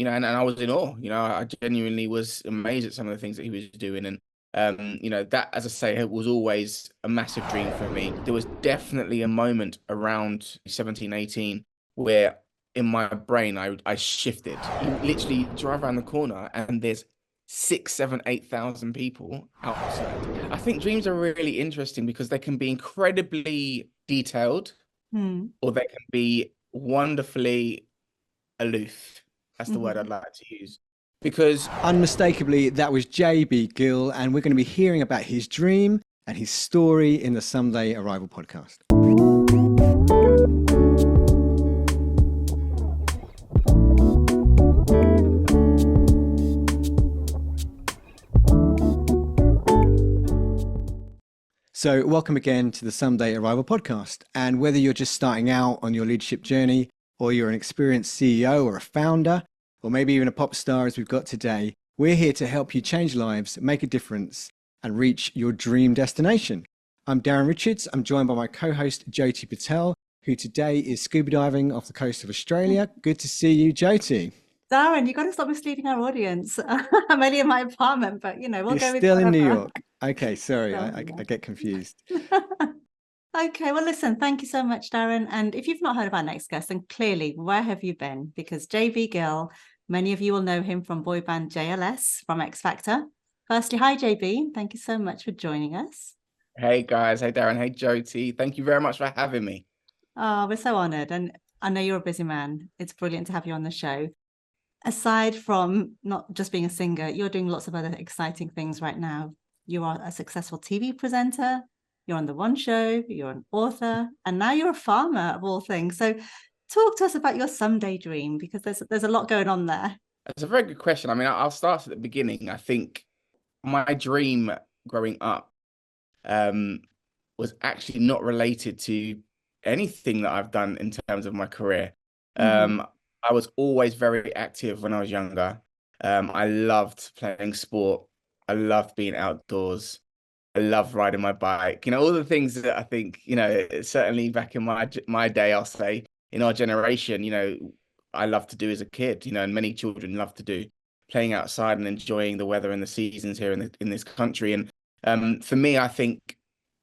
and I was in awe. I genuinely was amazed at some of the things that he was doing. And, that, as I say, it was always a massive dream for me. There was definitely a moment around 17, 18 where in my brain, I shifted. You literally drive around the corner and there's 6, 7, 8,000 people outside. I think dreams are really interesting because they can be incredibly detailed Hmm. or they can be wonderfully aloof. That's the word I'd Mhm. like to use. Because Unmistakably, that was JB Gill, and we're going to be hearing about his dream and his story in the Someday Arrival podcast. So, welcome again to the Someday Arrival podcast. And whether you're just starting out on your leadership journey, or you're an experienced CEO or a founder, or maybe even a pop star as we've got today, we're here to help you change lives, make a difference, and reach your dream destination. I'm Darren Richards. I'm joined by my co-host, Jyoti Patel, who today is scuba diving off the coast of Australia. Good to see you, Jyoti. Darren, you got to stop misleading our audience. I'm only in my apartment, but we'll You're go with still in New whatever. York. Okay, sorry, Still I in get confused. Okay, well, listen, thank you so much, Darren. And if you've not heard of our next guest, then clearly, where have you been? Because JB Gill, many of you will know him from Boyband JLS from X Factor. Firstly, hi, JB. Thank you so much for joining us. hey guys, hey Darren, hey Jyoti, thank you very much for having me. Oh, we're so honored. And I know you're a busy man. It's brilliant to have you on the show. Aside from not just being a singer, you're doing lots of other exciting things right now. You are a successful TV presenter, you're on The One Show, you're an author, and now you're a farmer of all things. So talk to us about your someday dream, because there's a lot going on there. That's a very good question. I mean, I'll start at the beginning. I think my dream growing up was actually not related to anything that I've done in terms of my career. Mm-hmm. I was always very active when I was younger. I loved playing sport. I loved being outdoors. I loved riding my bike. All the things that I think, certainly back in my day, I'll say in our generation, I loved to do as a kid, and many children love to do, playing outside and enjoying the weather and the seasons here in this country. And for me, I think,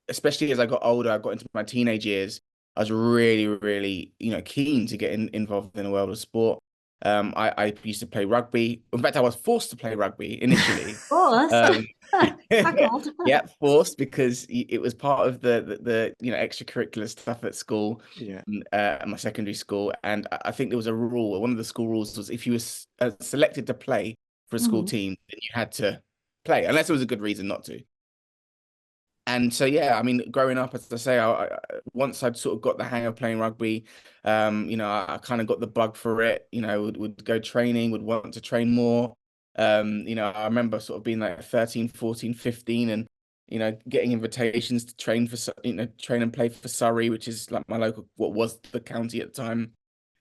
especially as I got older, I got into my teenage years, I was really, really, keen to get involved in the world of sport. I used to play rugby. In fact, I was forced to play rugby initially. Forced. Yeah, forced because it was part of the extracurricular stuff at school, Yeah. at my secondary school. And I think there was a rule. One of the school rules was if you were selected to play for a school Mm-hmm. team, then you had to play, unless there was a good reason not to. And so, yeah, I mean, growing up, as I say, once I'd sort of got the hang of playing rugby, I kind of got the bug for it, would go training, would want to train more. I remember sort of being like 13, 14, 15 and, getting invitations to train train and play for Surrey, which is like my local, what was the county at the time.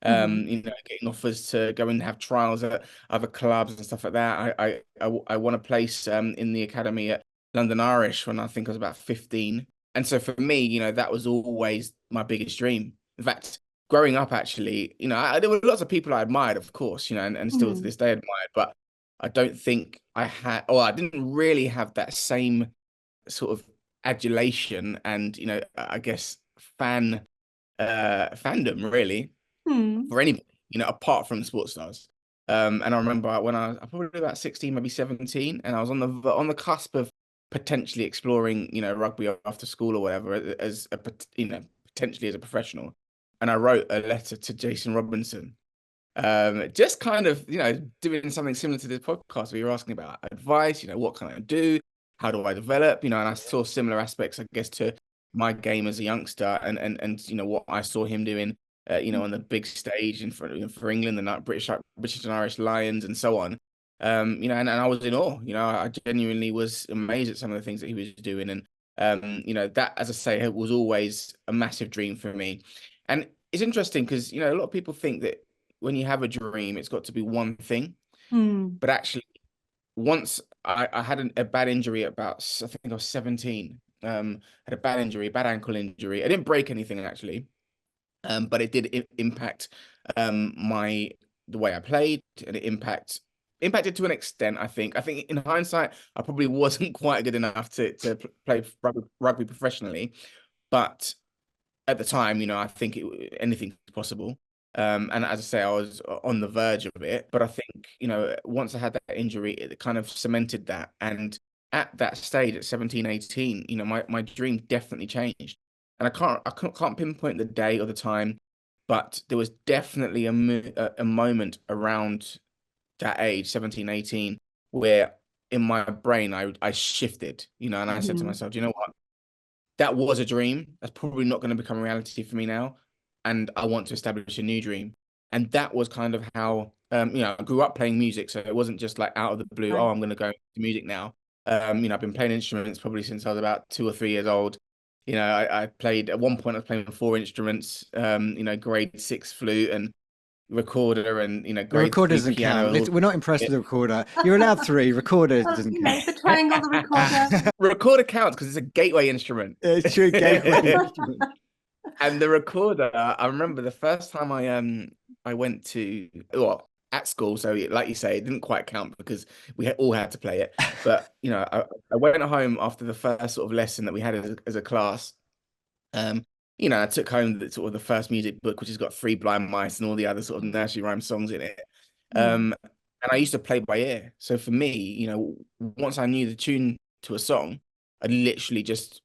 Mm-hmm. Getting offers to go and have trials at other clubs and stuff like that. I won a place in the academy at London Irish when I think I was about 15. And so for me, that was always my biggest dream. In fact, growing up, actually, there were lots of people I admired, of course, and still to Mm-hmm. this day admired, but I don't think I had, or I didn't really have that same sort of adulation and, I guess fandom really Mm-hmm. for anybody, apart from sports stars. And I remember when I was probably about 16, maybe 17, and I was on the cusp of potentially exploring, rugby after school or whatever as a, potentially as a professional. And I wrote a letter to Jason Robinson, just kind of, doing something similar to this podcast where you're asking about advice, what can I do? How do I develop? And I saw similar aspects, I guess, to my game as a youngster and what I saw him doing, on the big stage in for England and that British and Irish Lions and so on. And I was in awe. I genuinely was amazed at some of the things that he was doing. And that, as I say, it was always a massive dream for me. And it's interesting because, a lot of people think that when you have a dream, it's got to be one thing. Mm-hmm. But actually, once I had a bad injury at about, I think I was 17. Had a bad injury, bad ankle injury. I didn't break anything actually, but it did impact my the way I played, and it impacted to an extent. I think in hindsight, I probably wasn't quite good enough to play rugby professionally, but at the time, I think anything's possible. And as I say, I was on the verge of it, but I think, once I had that injury, it kind of cemented that. And at that stage, at 17, 18, my dream definitely changed. And I can't pinpoint the day or the time, but there was definitely a moment around that age, 17, 18, where in my brain I shifted, and I said to myself, do you know what? That was a dream. That's probably not going to become a reality for me now. And I want to establish a new dream. And that was kind of how, I grew up playing music. So it wasn't just like out of the blue, Right. oh, I'm going to go into music now. I've been playing instruments probably since I was about 2 or 3 years old. I played, at one point I was playing 4 instruments, grade 6 flute and recorder and, The grade recorder 3 doesn't piano. count. We're not impressed with the recorder. You're allowed 3. Recorder Well, doesn't count. the triangle, the recorder. Recorder counts because it's a gateway instrument. It's true gateway instrument. And the recorder, I remember the first time I went to, well, at school, so like you say, it didn't quite count because we all had to play it. But I went home after the first sort of lesson that we had as a class. I took home the first music book, which has got Three Blind Mice and all the other sort of nursery rhyme songs in it. And I used to play by ear. So for me, once I knew the tune to a song, I'd literally just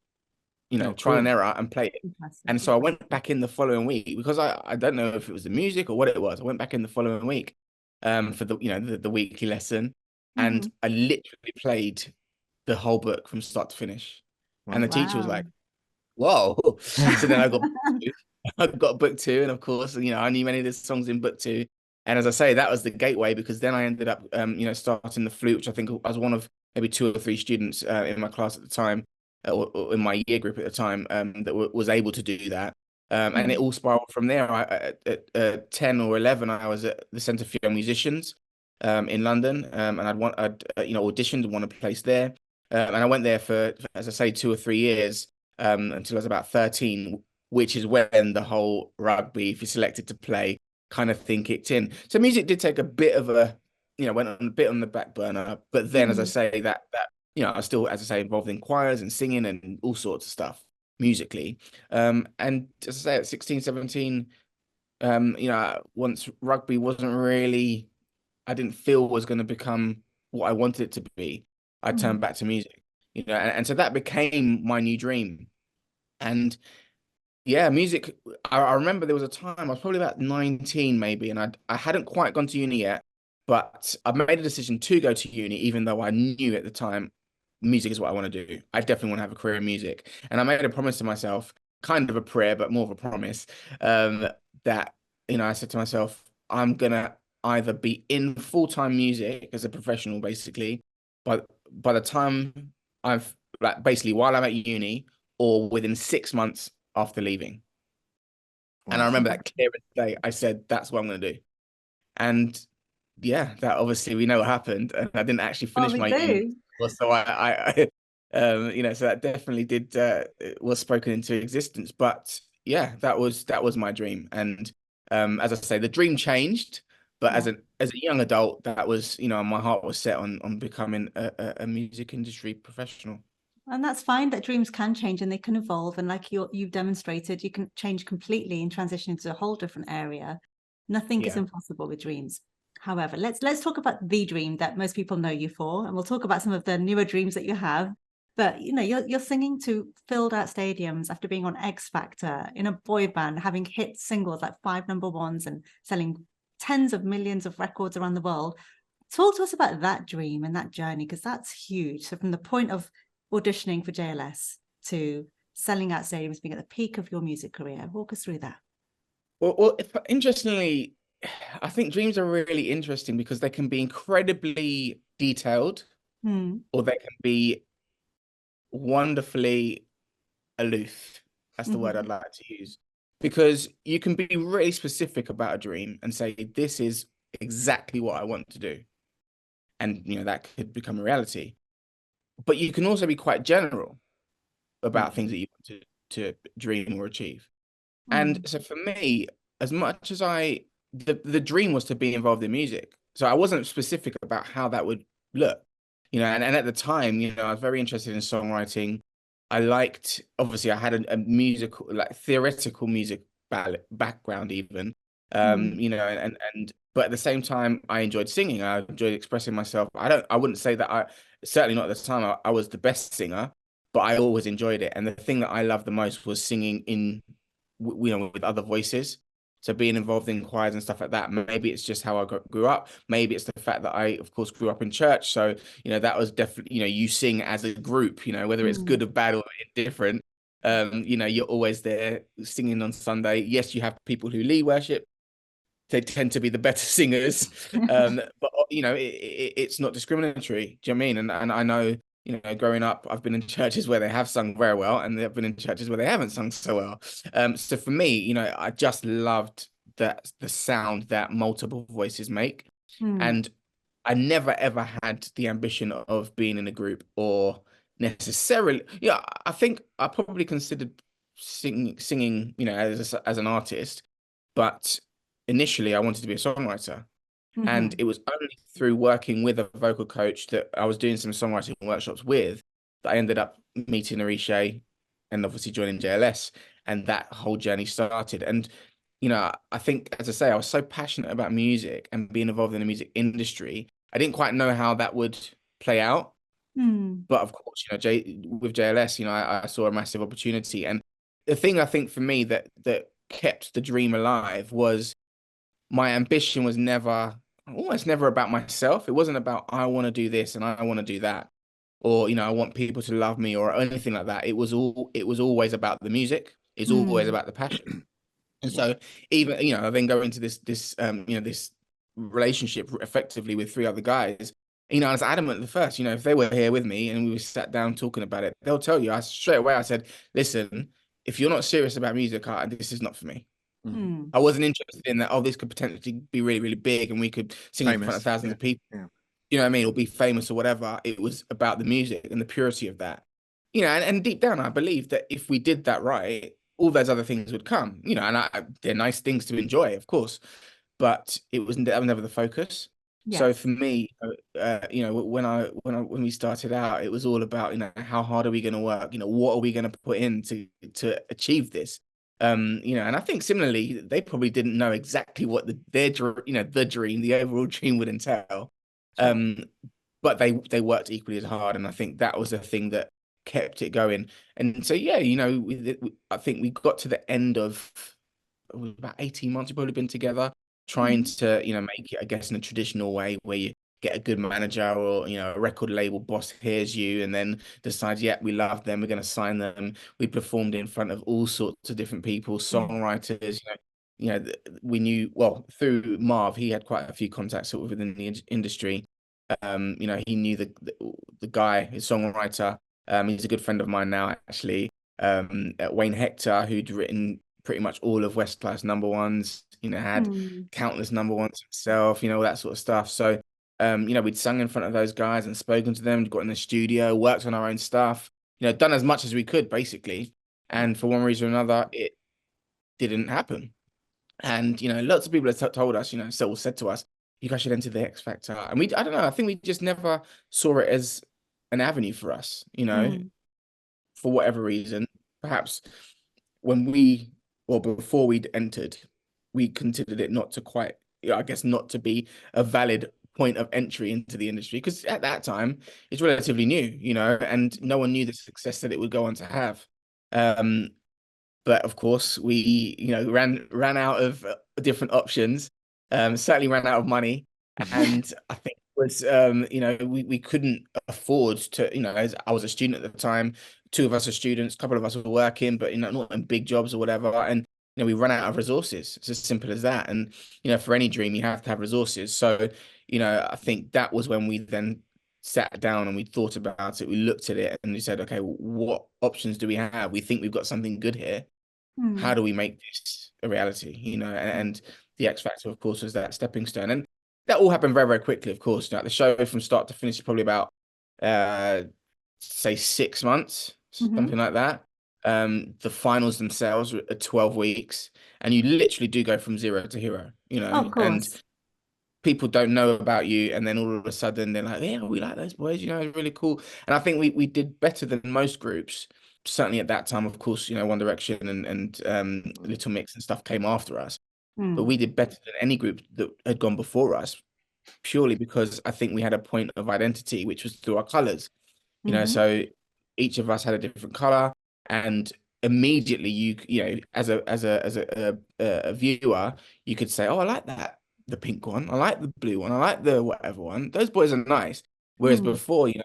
try and error and play it. And so I went back in the following week because I don't know if it was the music or what it was. I went back in the following week for the weekly lesson, and I literally played the whole book from start to finish. And the teacher was like, "Whoa!" So then I got book 2, and of course, I knew many of the songs in book 2. And as I say, that was the gateway because then I ended up, starting the flute, which I think I was one of maybe 2 or 3 students in my class at the time. Or in my year group at the time, that was able to do that. And it all spiraled from there. At 10 or 11, I was at the Centre for Young Musicians in London, and I'd auditioned and won a place there. And I went there for, as I say, 2 or 3 years until I was about 13, which is when the whole rugby, if you're selected to play, kind of thing kicked in. So music did take a bit of went on a bit on the back burner. But then, as I say, that I was still, as I say, involved in choirs and singing and all sorts of stuff musically. And as I say, at 16, 17, once rugby wasn't really, I didn't feel was going to become what I wanted it to be, I turned back to music, and so that became my new dream. And yeah, music, I remember there was a time, I was probably about 19 maybe, and I hadn't quite gone to uni yet, but I made a decision to go to uni, even though I knew at the time music is what I want to do. I definitely want to have a career in music. And I made a promise to myself, kind of a prayer, but more of a promise, that, I said to myself, I'm going to either be in full-time music as a professional, basically, but by the time basically while I'm at uni or within 6 months after leaving. Wow. And I remember that clear as day. I said, that's what I'm going to do. And yeah, that obviously we know what happened. And I didn't actually finish my uni. So so that definitely did was spoken into existence. But yeah, that was my dream. And as I say, the dream changed. But as a young adult, that was, my heart was set on becoming a music industry professional. And that's fine that dreams can change and they can evolve. And like you've demonstrated, you can change completely and transition into a whole different area. Nothing is impossible with dreams. However, let's talk about the dream that most people know you for, and we'll talk about some of the newer dreams that you have. But you're singing to filled out stadiums after being on X Factor, in a boy band, having hit singles like 5 number ones and selling tens of millions of records around the world. Talk to us about that dream and that journey, because that's huge. So from the point of auditioning for JLS to selling out stadiums, being at the peak of your music career, walk us through that. Well, interestingly, I think dreams are really interesting because they can be incredibly detailed, or they can be wonderfully aloof. That's the word I'd like to use. Because you can be really specific about a dream and say, this is exactly what I want to do. And, that could become a reality. But you can also be quite general about things that you want to dream or achieve. And so for me, as much as I the dream was to be involved in music. So I wasn't specific about how that would look, and at the time, I was very interested in songwriting. I liked, obviously, I had a musical, like theoretical music background even, but at the same time, I enjoyed singing. I enjoyed expressing myself. I wouldn't say that certainly not at the time, I was the best singer, but I always enjoyed it. And the thing that I loved the most was singing with other voices. So being involved in choirs and stuff like that, maybe it's just how I grew up. Maybe it's the fact that I, of course, grew up in church. So, that was definitely, you sing as a group, whether it's good or bad or indifferent. You're always there singing on Sunday. Yes, you have people who lead worship. They tend to be the better singers. But, it's not discriminatory. Do you know what I mean? And I know, growing up, I've been in churches where they have sung very well, and they've been in churches where they haven't sung so well. So for me, I just loved the sound that multiple voices make. And I never ever had the ambition of being in a group or necessarily, I think I probably considered singing, as an artist, but initially I wanted to be a songwriter. And it was only through working with a vocal coach that I was doing some songwriting workshops with that I ended up meeting Arisha and obviously joining JLS. And that whole journey started. And, I think, as I say, I was so passionate about music and being involved in the music industry. I didn't quite know how that would play out. But of course, with JLS, I saw a massive opportunity. And the thing I think for me that kept the dream alive was my ambition was almost never about myself. It wasn't about I want to do this and I want to do that, or I want people to love me or anything like that. It was always about the music. It's always about the passion. And so even I then go into this relationship effectively with three other guys. I was adamant at the first. If they were here with me and we were sat down talking about it, they'll tell you. Straight away I said, listen, if you're not serious about music, this is not for me. I wasn't interested in that. Oh, this could potentially be really, really big, and we could sing in front of thousands of people. Yeah. You know what I mean? Or be famous or whatever. It was about the music and the purity of that. And deep down, I believe that if we did that right, all those other things would come. And they're nice things to enjoy, of course, but that was never the focus. Yeah. So for me, when we started out, it was all about how hard are we going to work? What are we going to put in to achieve this? And I think similarly, they probably didn't know exactly what the overall dream would entail. But they worked equally as hard, and I think that was the thing that kept it going. And so I think we got to the end of about 18 months. We've probably been together trying to make it, I guess, in a traditional way where you get a good manager or a record label boss hears you and then decides, yeah, we love them, we're going to sign them. We performed in front of all sorts of different people, songwriters. We knew, well, through Marv, he had quite a few contacts within the industry. He knew the guy, his songwriter. He's a good friend of mine now, actually. Wayne Hector, who'd written pretty much all of West Class number ones, had countless number ones himself, all that sort of stuff. So we'd sung in front of those guys and spoken to them, got in the studio, worked on our own stuff, done as much as we could, basically. And for one reason or another, it didn't happen. And, lots of people have told us, said to us, you guys should enter the X Factor. And I don't know, I think we just never saw it as an avenue for us, for whatever reason. Perhaps before we'd entered, we considered it not to be a valid point of entry into the industry, because at that time it's relatively new, and no one knew the success that it would go on to have. But of course we, ran out of different options, certainly ran out of money. And I think it was, we couldn't afford to, as I was a student at the time, two of us are students, a couple of us were working, but, not in big jobs or whatever. And, we ran out of resources. It's as simple as that. And, for any dream, you have to have resources. So, I think that was when we then sat down and we thought about it. We looked at it and we said, okay, what options do we have? We think we've got something good here. How do we make this a reality? And the X Factor, of course, was that stepping stone. And that all happened very, very quickly, of course. The show from start to finish is probably about, say, 6 months, something like that. The finals themselves are 12 weeks, and you literally do go from zero to hero. you Oh, know, of and course. people don't know about you, and then all of a sudden they're like, yeah, we like those boys, you know, it's really cool. And I think we did better than most groups, certainly at that time. Of course, you know, One Direction and Little Mix and stuff came after us, but Mm. we did better than any group that had gone before us, purely because I think we had a point of identity, which was through our colors. You know, Hmm. so each of us had a different color, and immediately you know, as a viewer, you could say, oh, I like that, the pink one, I like the blue one, I like the whatever one, those boys are nice. Whereas Mm. before, you know,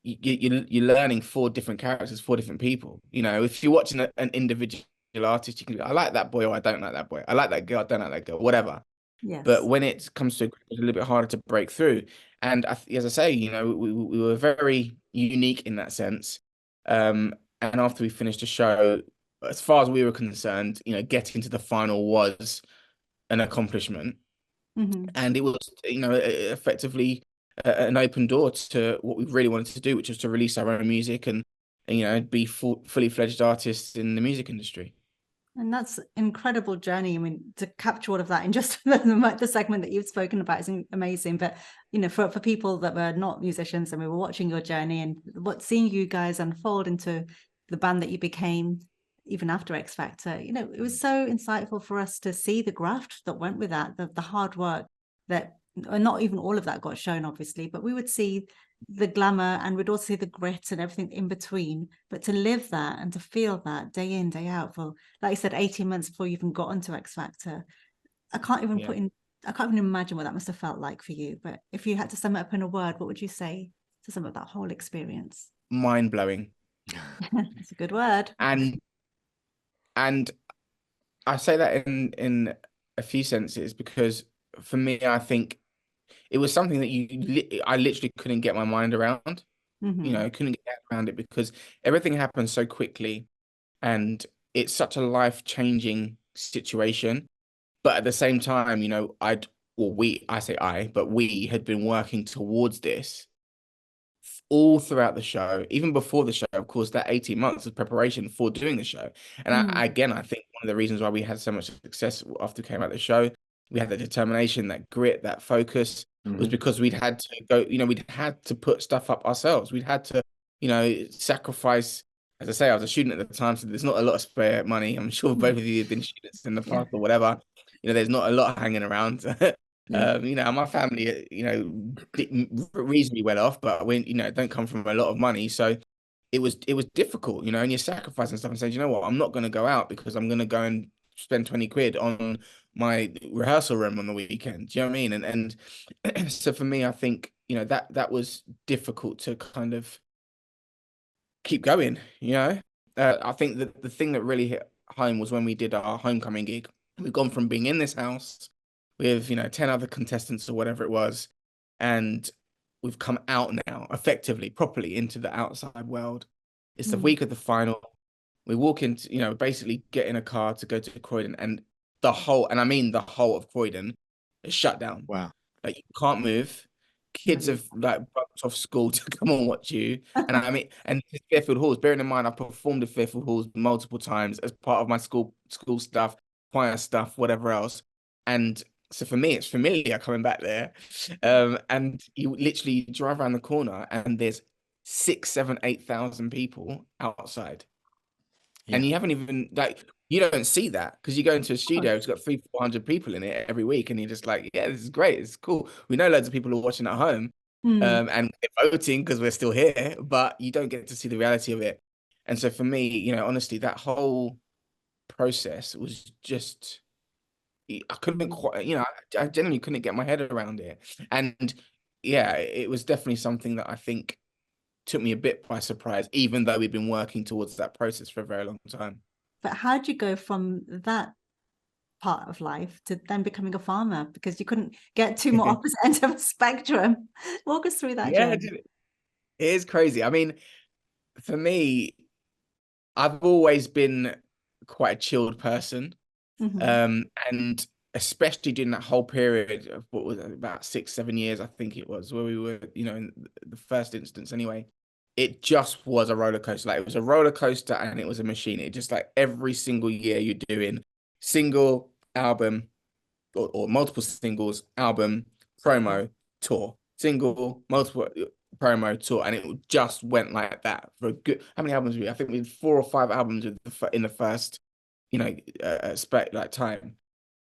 you're learning four different characters, four different people. You know, if you're watching an individual artist, you can go, I like that boy, or I don't like that boy, I like that girl, I don't like that girl, whatever. But Yes. when it comes to a group, it's a little bit harder to break through. And as I say, you know, we were very unique in that sense. And after we finished the show, as far as we were concerned, you know, getting to the final was an accomplishment. Hmm. And it was, you know, effectively an open door to what we really wanted to do, which was to release our own music and you know, be fully fledged artists in the music industry. And that's incredible journey. I mean, to capture all of that in just the segment that you've spoken about is amazing. But, you know, for people that were not musicians and we were watching your journey and seeing you guys unfold into the band that you became, even after X Factor, you know, it was so insightful for us to see the graft that went with that, the hard work that, not even all of that got shown, obviously, but we would see the glamour and we'd also see the grit and everything in between. But to live that and to feel that day in, day out for, like you said, 18 months before you even got onto X Factor, I can't even I can't even imagine what that must have felt like for you. But if you had to sum it up in a word, what would you say to sum up that whole experience? Mind blowing. That's a good word. And I say that in a few senses because for me, I think it was something that I literally couldn't get my mind around. You Mm-hmm. know, couldn't get around it because everything happened so quickly, and it's such a life-changing situation. But at the same time, you know, I say but we had been working towards this all throughout the show, even before the show, of course, that 18 months of preparation for doing the show. And Mm. again, I think one of the reasons why we had so much success after we came out the show, we had the determination, that grit, that focus, was because we'd had to go, you know, we'd had to put stuff up ourselves. We'd had to, you know, sacrifice. As I say, I was a student at the time, so there's not a lot of spare money. I'm sure both of you have been students in the Yeah. past or whatever. You know, there's not a lot hanging around. Yeah. You know, my family, you know, reasonably well off, but we, you know, don't come from a lot of money. So it was difficult, you know, and you're sacrificing stuff and saying, you know what, I'm not going to go out because I'm going to go and spend 20 quid on my rehearsal room on the weekend. Do you know what I mean? And so for me, I think, you know, that was difficult to kind of keep going, you know. I think that the thing that really hit home was when we did our homecoming gig. We've gone from being in this house with, you know, 10 other contestants or whatever it was, and we've come out now, effectively, properly into the outside world. It's the Mm. week of the final. We walk into, you know, basically get in a car to go to Croydon, and the whole, and I mean the whole of Croydon, is shut down. Wow. Like, you can't move. Kids have Unbelievable. like bumped off school to come and watch you. And I mean, and Fairfield Halls, bearing in mind, I've performed at Fairfield Halls multiple times as part of my school stuff, choir stuff, whatever else. And so for me, it's familiar coming back there. And you literally drive around the corner and there's 6, 7, 8,000 people outside. Yeah. And you haven't even, like, you don't see that because you go into a studio, it's got 300-400 people in it every week, and you're just like, yeah, this is great, it's cool. We know loads of people are watching at home, Mm. and they're voting because we're still here, but you don't get to see the reality of it. And so for me, you know, honestly, that whole process was just, I couldn't quite, you know, I genuinely couldn't get my head around it. And yeah, it was definitely something that I think took me a bit by surprise, even though we've been working towards that process for a very long time. But how do you go from that part of life to then becoming a farmer? Because you couldn't get two more opposite ends of a spectrum. Walk us through that Yeah, journey. it is crazy. I mean, for me, I've always been quite a chilled person. Mm-hmm. And especially during that whole period of what was it, about 6, 7 years, I think it was, where we were, you know, in the first instance anyway, it just was a roller coaster. Like, it was a roller coaster and it was a machine. It just, like, every single year you're doing single, album, or multiple singles, album, promo, tour, single, multiple promo, tour, and it just went like that for a good. How many albums we? I think we had 4 or 5 albums in the first, like time.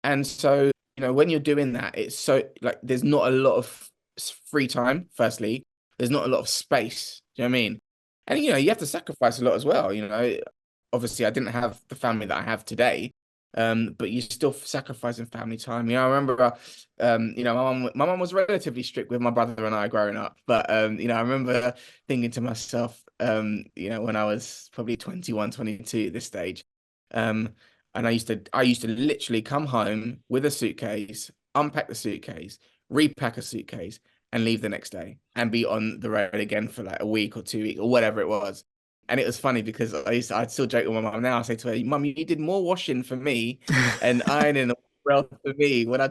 And so, when you're doing that, it's so like there's not a lot of free time. Firstly, there's not a lot of space. Do you know what I mean? And you have to sacrifice a lot as well. Obviously, I didn't have the family that I have today, but you're still sacrificing family time. I remember, my mum was relatively strict with my brother and I growing up, but I remember thinking to myself, when I was probably 21, 22 at this stage, and I used to literally come home with a suitcase, unpack the suitcase, repack a suitcase, and leave the next day and be on the road again for like a week or 2 weeks or whatever it was. And it was funny because I'd still joke with my mum now. I say to her, "Mum, you did more washing for me and ironing for me when I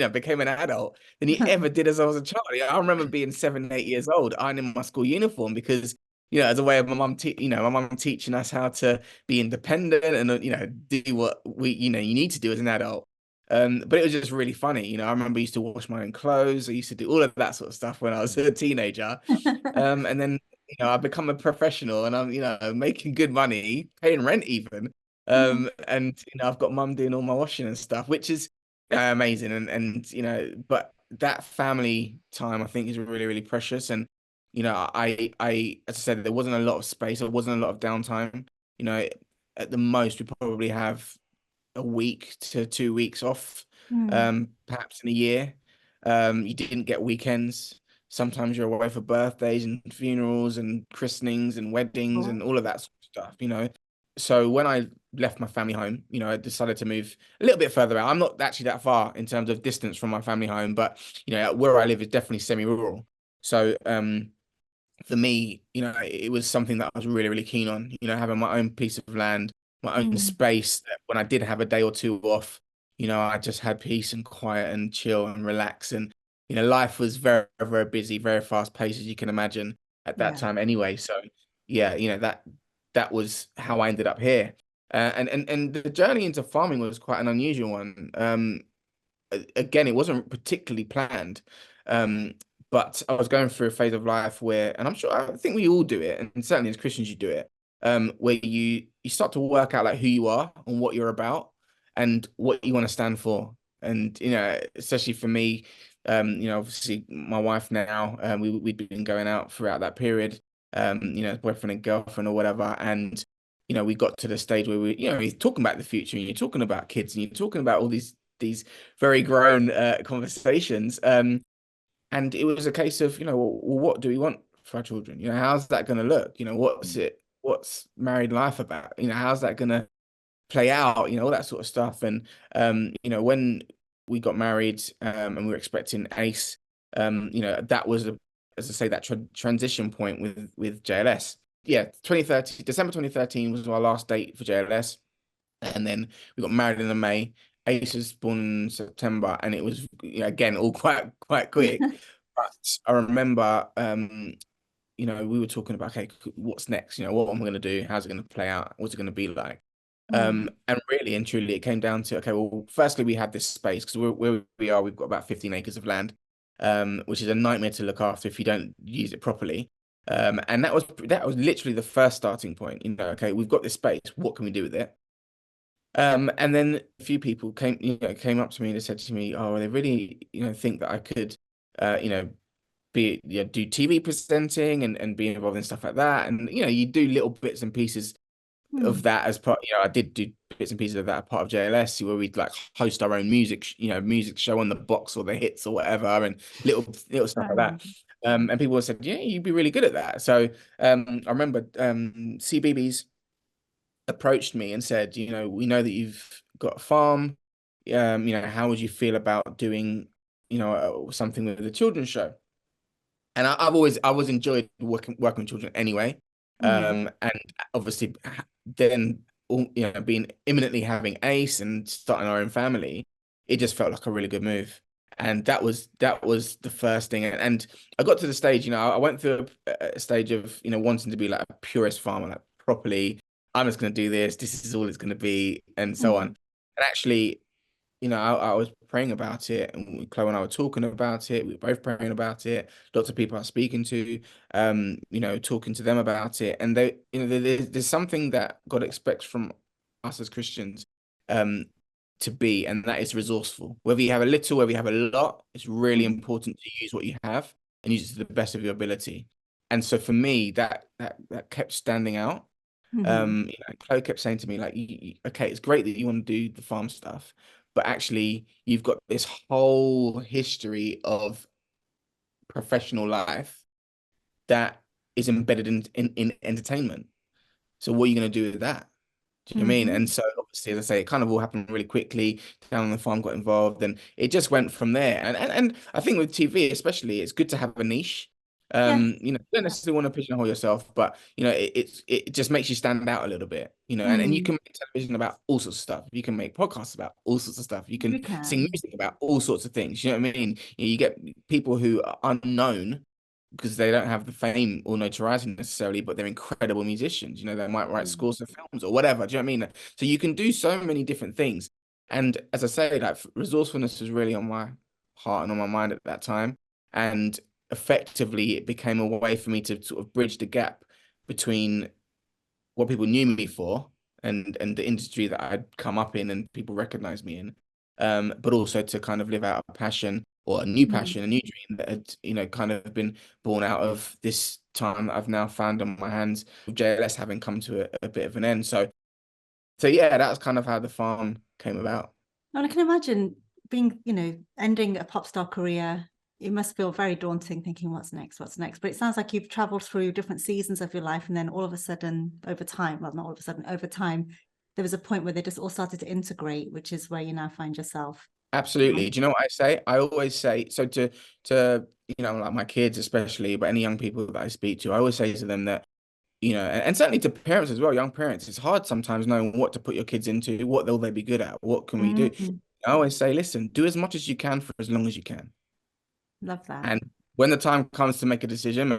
became an adult than you ever did as I was a child." I remember being 7, 8 years old, ironing my school uniform because, as a way of my mum teaching us how to be independent and, do what you need to do as an adult. But it was just really funny. I remember I used to wash my own clothes. I used to do all of that sort of stuff when I was a teenager. And then, I've become a professional and I'm, making good money, paying rent even. And, I've got mum doing all my washing and stuff, which is amazing. And but that family time, I think, is really, really precious. And, as I said, there wasn't a lot of space. There wasn't a lot of downtime. At the most, we probably have a week to 2 weeks off, perhaps in a year. You didn't get weekends. Sometimes you're away for birthdays and funerals and christenings and weddings and all of that sort of stuff. So when I left my family home, I decided to move a little bit further out. I'm not actually that far in terms of distance from my family home, but where I live is definitely semi-rural. So for me, it was something that I was really, really keen on, having my own piece of land, my own space that when I did have a day or two off, I just had peace and quiet and chill and relax. And, life was very, very busy, very fast paced, as you can imagine at that time anyway. So yeah, that was how I ended up here. And the journey into farming was quite an unusual one. Again, it wasn't particularly planned. But I was going through a phase of life where, and I think we all do it, and certainly as Christians you do it, where you start to work out like who you are and what you're about and what you want to stand for. And especially for me, obviously my wife now, we'd been going out throughout that period, boyfriend and girlfriend or whatever, and we got to the stage where we're talking about the future, and you're talking about kids, and you're talking about all these very grown conversations. And it was a case of, well, what do we want for our children? How's that going to look? What's married life about? How's that going to play out? All that sort of stuff. And, when we got married and we were expecting Ace, that was, as I say, that transition point with JLS. Yeah, December 2013 was our last date for JLS. And then we got married in May. Ace was born in September, and it was again all quite quick. But I remember, we were talking about, okay, what's next? What am I going to do? How's it going to play out? What's it going to be like? And really and truly, it came down to, okay, well, firstly, we had this space because where we are, we've got about 15 acres of land, which is a nightmare to look after if you don't use it properly. And that was literally the first starting point. Okay, we've got this space. What can we do with it? And then a few people came up to me and they said to me, "Oh, they really, think that I could, do TV presenting and be involved in stuff like that." And you do little bits and pieces of that as part. I did do bits and pieces of that as part of JLS, where we'd like host our own music show on the box or the hits or whatever, and little stuff like that. And people said, "Yeah, you'd be really good at that." So I remember CBeebies approached me and said, we know that you've got a farm. How would you feel about doing, something with the children's show? And I've always enjoyed working with children anyway. And obviously then, being imminently having Ace and starting our own family, it just felt like a really good move. And that was the first thing. And I got to the stage, I went through a stage of, wanting to be like a purist farmer, like properly, I'm just going to do this. This is all it's going to be, and so on. And actually, I was praying about it, and Chloe and I were talking about it. We were both praying about it. Lots of people I was speaking to, talking to them about it, and they, there's something that God expects from us as Christians, to be, and that is resourceful. Whether you have a little, whether you have a lot, it's really important to use what you have and use it to the best of your ability. And so for me, that kept standing out. Chloe kept saying to me, like, okay, it's great that you want to do the farm stuff, but actually you've got this whole history of professional life that is embedded in entertainment. So what are you going to do with that? Do you know what I mean? And so obviously, as I say, it kind of all happened really quickly. Down on the farm got involved, and it just went from there. And I think with TV, especially, it's good to have a niche. You don't necessarily want to pigeonhole yourself, but it just makes you stand out a little bit. And you can make television about all sorts of stuff. You can make podcasts about all sorts of stuff. You can sing music about all sorts of things. You know what I mean? You get people who are unknown because they don't have the fame or notoriety necessarily, but they're incredible musicians. They might write scores for films or whatever. Do you know what I mean? So you can do so many different things. And as I say, like, resourcefulness was really on my heart and on my mind at that time. And effectively, it became a way for me to sort of bridge the gap between what people knew me for and the industry that I'd come up in and people recognized me in, but also to kind of live out a passion or a new passion, a new dream that had, kind of been born out of this time that I've now found on my hands with JLS having come to a bit of an end. So yeah, that's kind of how the farm came about. And I can imagine being, ending a pop star career, it must feel very daunting thinking what's next. But it sounds like you've traveled through different seasons of your life, and then all of a sudden over time, there was a point where they just all started to integrate, which is where you now find yourself. Absolutely. Do you know what I say? I always say, so to like my kids especially, but any young people that I speak to, I always say to them that, and certainly to parents as well, young parents, it's hard sometimes knowing what to put your kids into, what will they be good at, what can we do? I always say, listen, do as much as you can for as long as you can. Love that. And when the time comes to make a decision,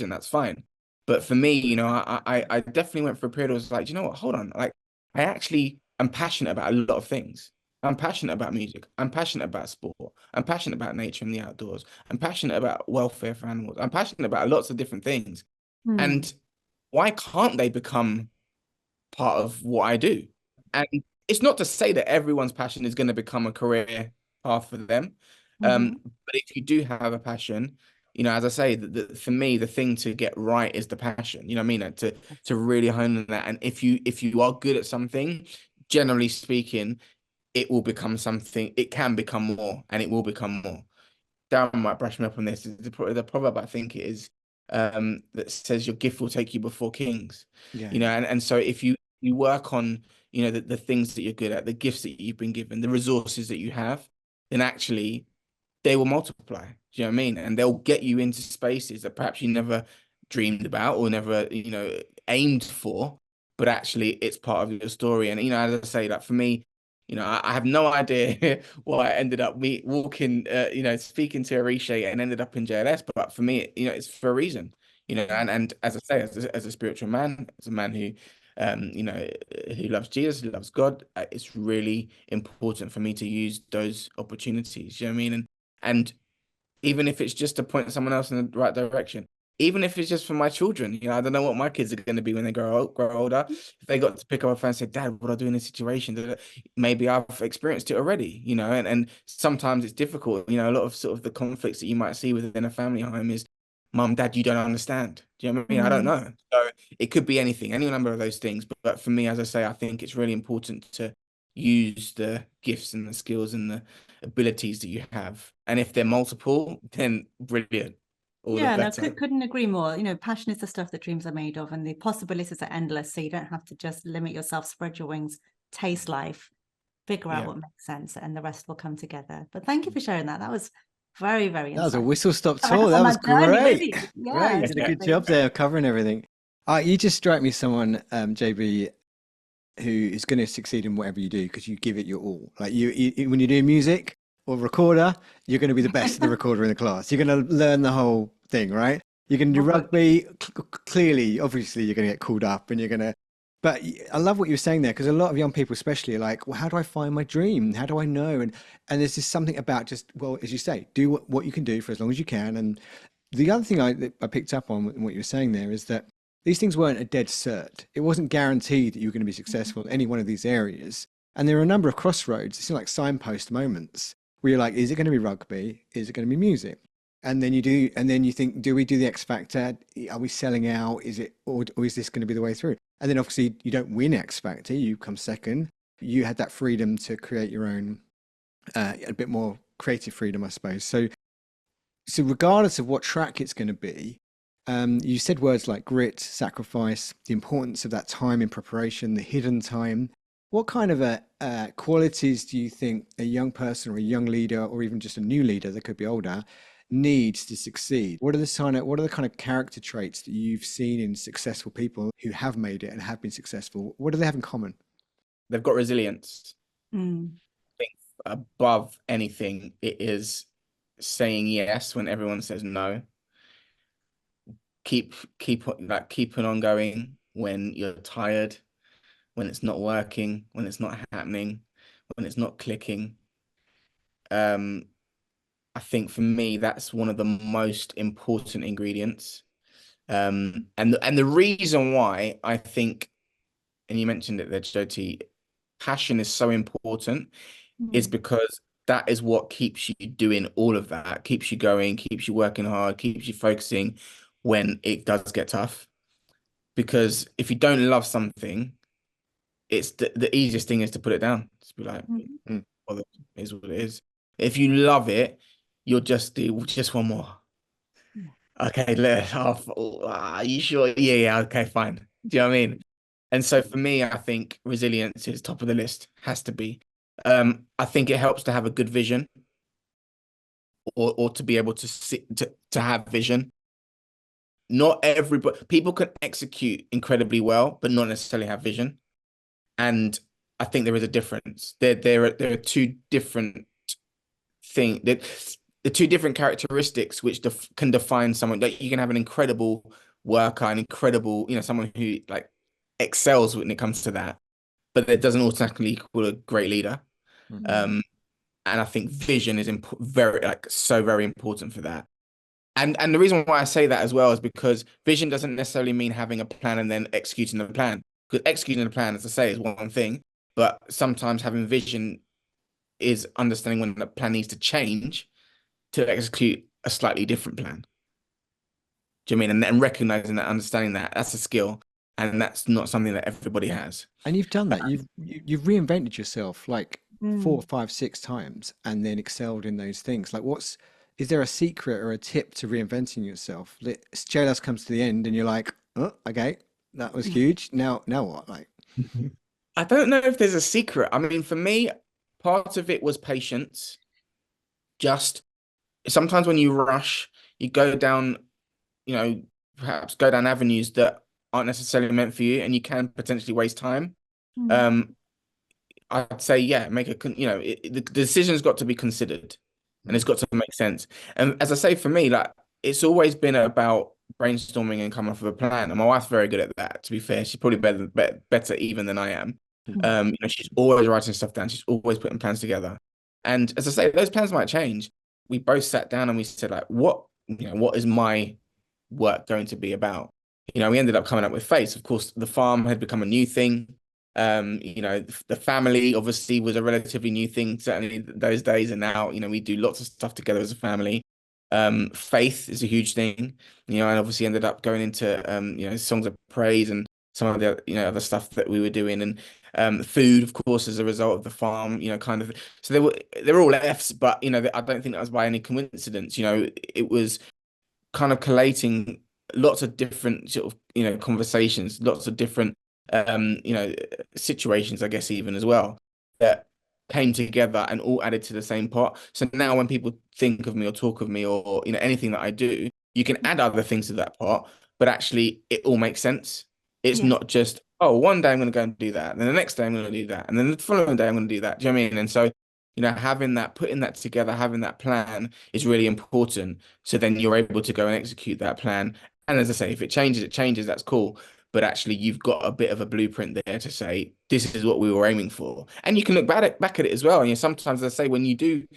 that's fine. But for me, I definitely went for a period where I was like, you know what, hold on. Like, I actually am passionate about a lot of things. I'm passionate about music. I'm passionate about sport. I'm passionate about nature and the outdoors. I'm passionate about welfare for animals. I'm passionate about lots of different things. And why can't they become part of what I do? And it's not to say that everyone's passion is going to become a career path for them. But if you do have a passion, as I say, for me, the thing to get right is the passion. You know what I mean? To really hone on that. And if you are good at something, generally speaking, it will become something. It can become more, and it will become more. Darren might brush me up on this. The proverb, I think, it is, that says your gift will take you before kings. And so if you work on the things that you're good at, the gifts that you've been given, the resources that you have, then actually they will multiply. Do you know what I mean? And they'll get you into spaces that perhaps you never dreamed about or never aimed for, but actually it's part of your story. And as I say, that for me, I have no idea why I ended up walking, speaking to Arisha and ended up in JLS. But for me, it's for a reason, and as I say, as a spiritual man, as a man who, who loves Jesus, who loves God, it's really important for me to use those opportunities. You know what I mean? And even if it's just to point someone else in the right direction, even if it's just for my children, I don't know what my kids are going to be when they grow older. If they got to pick up a phone and say, Dad, what do I do in this situation? Maybe I've experienced it already, and sometimes it's difficult. A lot of sort of the conflicts that you might see within a family home is, Mum, Dad, you don't understand. Do you know what I mean? I don't know. So it could be anything, any number of those things. But for me, as I say, I think it's really important to use the gifts and the skills and the abilities that you have. And if they're multiple, then brilliant. Couldn't agree more. Passion is the stuff that dreams are made of, and the possibilities are endless. So you don't have to just limit yourself, spread your wings, taste life, figure out what makes sense, and the rest will come together. But thank you for sharing that. That was very, very insightful. That was a whistle-stop tour. That was great. Really. Great. You did a good job there covering everything. You just strike me someone, JB, who is going to succeed in whatever you do because you give it your all. Like you when you're doing music or recorder, you're going to be the best of the recorder in the class. You're going to learn the whole thing, right? You're going to do rugby. Clearly, obviously, you're going to get called up and you're going to But I love what you were saying there, because a lot of young people especially are like, well, how do I find my dream? How do I know? And there's just something about just, well, as you say, do what you can do for as long as you can. And the other thing I picked up on what you were saying there is that these things weren't a dead cert. It wasn't guaranteed that you were going to be successful in any one of these areas. And there are a number of crossroads. It's like signpost moments where you're like, is it going to be rugby? Is it going to be music? And then you do, and then you think, do we do the X Factor? Are we selling out? Is it, or is this going to be the way through? And then obviously you don't win X Factor, you come second. You had that freedom to create your own, a bit more creative freedom, I suppose. So regardless of what track it's going to be, you said words like grit, sacrifice, the importance of that time in preparation, the hidden time. What kind of qualities do you think a young person or a young leader, or even just a new leader that could be older, needs to succeed? What are the kind of character traits that you've seen in successful people who have made it and have been successful? What do they have in common? They've got resilience. Mm. I think above anything, it is saying yes when everyone says no. Keeping on going when you're tired, when it's not working, when it's not happening, when it's not clicking. I think for me, that's one of the most important ingredients. And the reason why I think, and you mentioned it there, Jyoti, passion is so important is because that is what keeps you doing all of that, keeps you going, keeps you working hard, keeps you focusing when it does get tough. Because if you don't love something, it's the easiest thing is to put it down. Just be like, well, it is what it is. If you love it, you'll just do just one more. Okay, are you sure? Yeah, okay, fine. Do you know what I mean? And so for me, I think resilience is top of the list, has to be. I think it helps to have a good vision, or to be able to see, to have vision. Not everybody, people can execute incredibly well, but not necessarily have vision. And I think there is a difference. There are two different things. The two different characteristics which can define someone. Like you can have an incredible worker, an incredible, someone who like excels when it comes to that, but it doesn't automatically equal a great leader. And I think vision is very important for that. And the reason why I say that as well is because vision doesn't necessarily mean having a plan and then executing the plan. Because executing the plan, as I say, is one thing, but sometimes having vision is understanding when the plan needs to change to execute a slightly different plan. Do you know what I mean? And recognizing that, understanding that's a skill, and that's not something that everybody has. And you've done that. You've reinvented yourself like 4, 5, 6 times, and then excelled in those things. Like, is there a secret or a tip to reinventing yourself? JLS comes to the end, and you're like, oh, okay, that was huge. Now what? Like, I don't know if there's a secret. I mean, for me, part of it was patience. Just sometimes when you rush, you go down, perhaps go down avenues that aren't necessarily meant for you, and you can potentially waste time. I'd say, yeah, the decision's got to be considered, and it's got to make sense. And as I say, for me, like it's always been about brainstorming and coming up with a plan. And my wife's very good at that. To be fair, she's probably better even than I am. She's always writing stuff down. She's always putting plans together. And as I say, those plans might change. We both sat down and we said, like, what is my work going to be about? We ended up coming up with Face. Of course, the farm had become a new thing. The family obviously was a relatively new thing, certainly those days. And now, we do lots of stuff together as a family. Faith is a huge thing, and obviously ended up going into, songs of praise and some of the, other stuff that we were doing, and food, of course, as a result of the farm, kind of. So they're all F's, but, I don't think that was by any coincidence. It was kind of collating lots of different sort of, conversations, lots of different, situations, I guess, even as well, that came together and all added to the same pot. So now when people think of me or talk of me or anything that I do, you can add other things to that pot, but actually it all makes sense. It's not just, oh, one day I'm going to go and do that, and then the next day I'm going to do that, and then the following day I'm going to do that. Do you know what I mean? And so, having that, putting that together, having that plan is really important. So then you're able to go and execute that plan. And as I say, if it changes, that's cool. but actually you've got a bit of a blueprint there to say, this is what we were aiming for. And you can look back at it as well. And sometimes I say when you do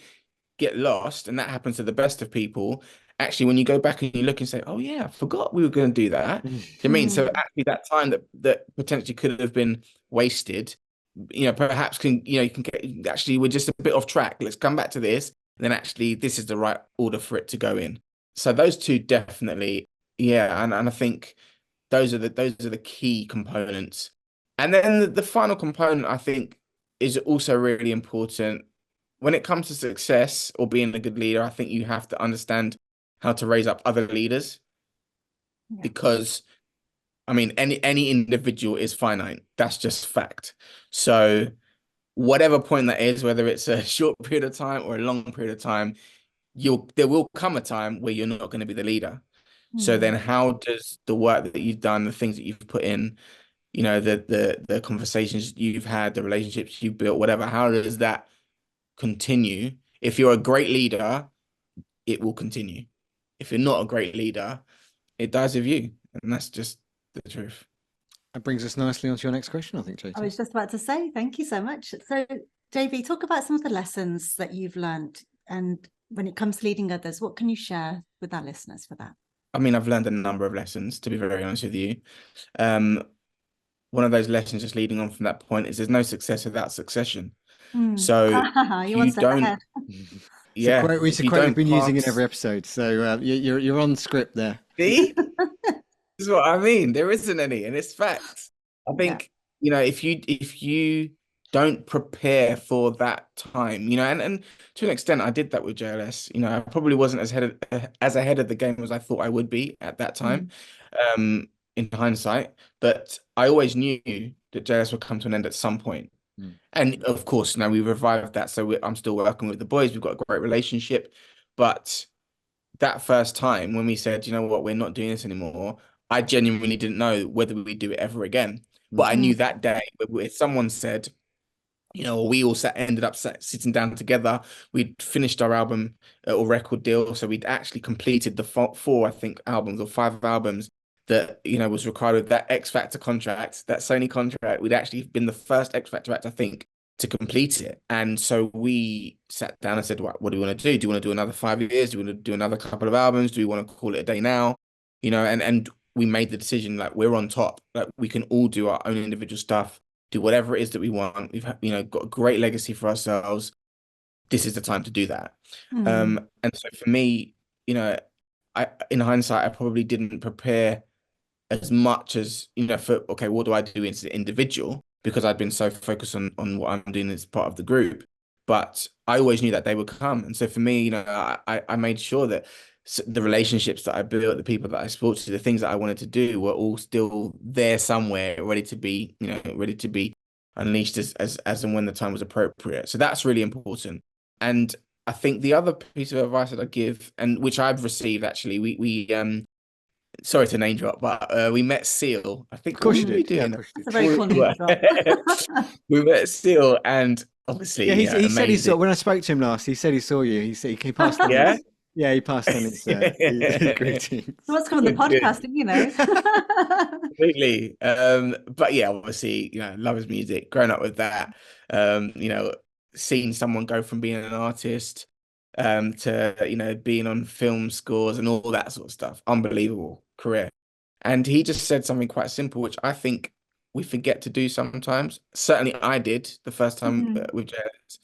get lost, and that happens to the best of people, actually, when you go back and you look and say, oh yeah, I forgot we were going to do that. Do you know what I mean? So actually that time that potentially could have been wasted, perhaps you can get, actually, we're just a bit off track. Let's come back to this. And then actually this is the right order for it to go in. So those two definitely, yeah. And I think those are the key components. And then the final component, I think, is also really important. When it comes to success or being a good leader, I think you have to understand how to raise up other leaders, because I mean, any individual is finite. That's just fact. So whatever point that is, whether it's a short period of time or a long period of time, there will come a time where you're not going to be the leader. So then how does the work that you've done, the things that you've put in, the conversations you've had, the relationships you've built, whatever, how does that continue? If you're a great leader, it will continue. If you're not a great leader, it dies with you. And that's just the truth. That brings us nicely on to your next question, I think, JT. I was just about to say, thank you so much. So, JB, talk about some of the lessons that you've learned. And when it comes to leading others, what can you share with our listeners for that? I mean, I've learned a number of lessons, to be very honest with you. One of those lessons, just leading on from that point, is there's no success without succession. So you don't. Yeah, it's a quote we've been using in every episode. So you're on script there. See, this is what I mean. There isn't any, and it's facts. I think if you don't prepare for that time, and to an extent, I did that with JLS. I probably wasn't as ahead of the game as I thought I would be at that time, in hindsight. But I always knew that JLS would come to an end at some point. And of course, now we revived that. So I'm still working with the boys. We've got a great relationship. But that first time when we said, you know what, we're not doing this anymore, I genuinely didn't know whether we'd do it ever again. But I knew that day, if someone said, we all ended up sitting down together. We'd finished our album or record deal. So we'd actually completed the 4, I think, albums or 5 albums that, was required with that X Factor contract, that Sony contract. We'd actually been the first X Factor act, I think, to complete it. And so we sat down and said, what do you want to do? Do you want to do another 5 years? Do you want to do another couple of albums? Do you want to call it a day now? And we made the decision, like, we're on top. Like, we can all do our own individual stuff, do whatever it is that we want. We've got a great legacy for ourselves. This is the time to do that. And so for me, in hindsight, I probably didn't prepare as much as, what do I do as an individual? Because I'd been so focused on what I'm doing as part of the group. But I always knew that they would come. And so for me, I made sure that the relationships that I built, the people that I spoke to, the things that I wanted to do were all still there somewhere, ready to be unleashed as and when the time was appropriate. So that's really important. And I think the other piece of advice that I give, and which I've received actually, we sorry to name drop, but we met Seal. I think. Of course you did. That's a very cool name drop. We met Seal, and obviously, he said he saw. When I spoke to him last, he said he saw you. He said he passed on. He passed on his greetings. So what's called the podcasting, Completely. But yeah, obviously, love his music. Growing up with that, seeing someone go from being an artist to being on film scores and all that sort of stuff. Unbelievable career. And he just said something quite simple, which I think we forget to do sometimes. Certainly I did the first time with JLS.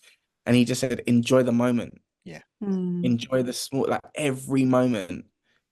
And he just said, enjoy the moment. Yeah. Enjoy the small, like every moment.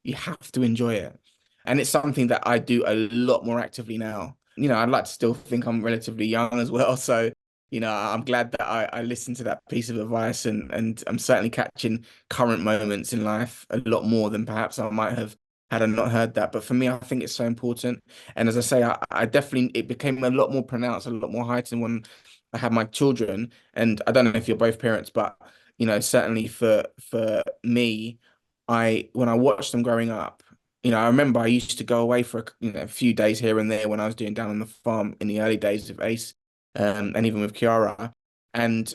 You have to enjoy it. And it's something that I do a lot more actively now. I'd like to still think I'm relatively young as well. So I'm glad that I listened to that piece of advice, and I'm certainly catching current moments in life a lot more than perhaps I might have had I not heard that. But for me, I think it's so important. And as I say, I definitely, it became a lot more pronounced, a lot more heightened when I had my children. And I don't know if you're both parents, but certainly for me, when I watched them growing up, I remember I used to go away for a few days here and there when I was doing down on the farm in the early days of Ace. And even with Kiara, and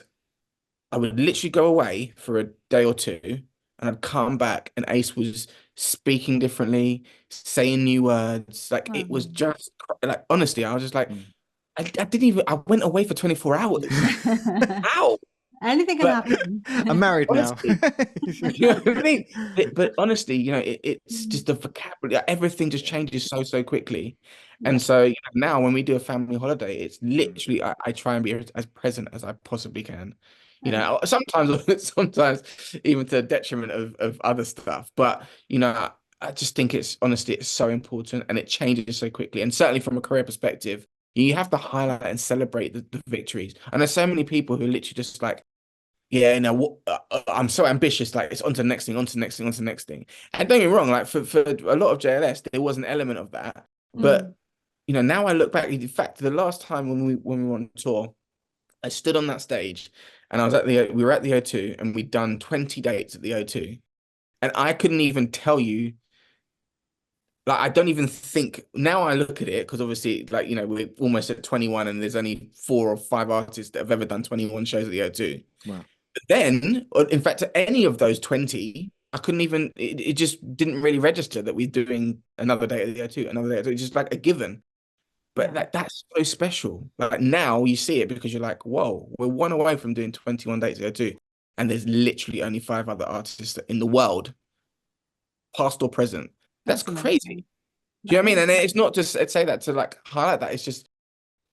I would literally go away for a day or two, and I'd come back, and Ace was speaking differently, saying new words. Like it was just like honestly, I was just like, I didn't even. I went away for 24 hours. How? Anything can But happen. I'm married now. honestly, you know what I mean? But honestly, you know, it's just the vocabulary. Like, everything just changes so quickly. Yeah. And so, you know, now when we do a family holiday, it's literally I try and be as present as I possibly can. You know, sometimes even to the detriment of other stuff. But you know, I just think it's honestly it's so important and it changes so quickly. And certainly from a career perspective, you have to highlight and celebrate the victories. And there's so many people who literally just like, yeah, no, I'm so ambitious. Like it's on to the next thing, on to the next thing, on to the next thing. And don't get me wrong, like for a lot of JLS, there was an element of that. But you know, now I look back. In fact, the last time when we were on tour, I stood on that stage, and we were at the O2, and we'd done 20 dates at the O2, and I couldn't even tell you. Like I don't even think now. I look at it because obviously, like you know, we're almost at 21, and there's only 4 or 5 artists that have ever done 21 shows at the O2. Wow. Then, or in fact, any of those 20, I couldn't even, it just didn't really register that we're doing another day at the O2, another day at the O2. It's just like a given. But that's so special. Like now you see it because you're like, whoa, we're one away from doing 21 dates at the O2. And there's literally only 5 other artists in the world, past or present. That's crazy. Do you know what I mean? And it's not just, I'd say that to like highlight that. It's just,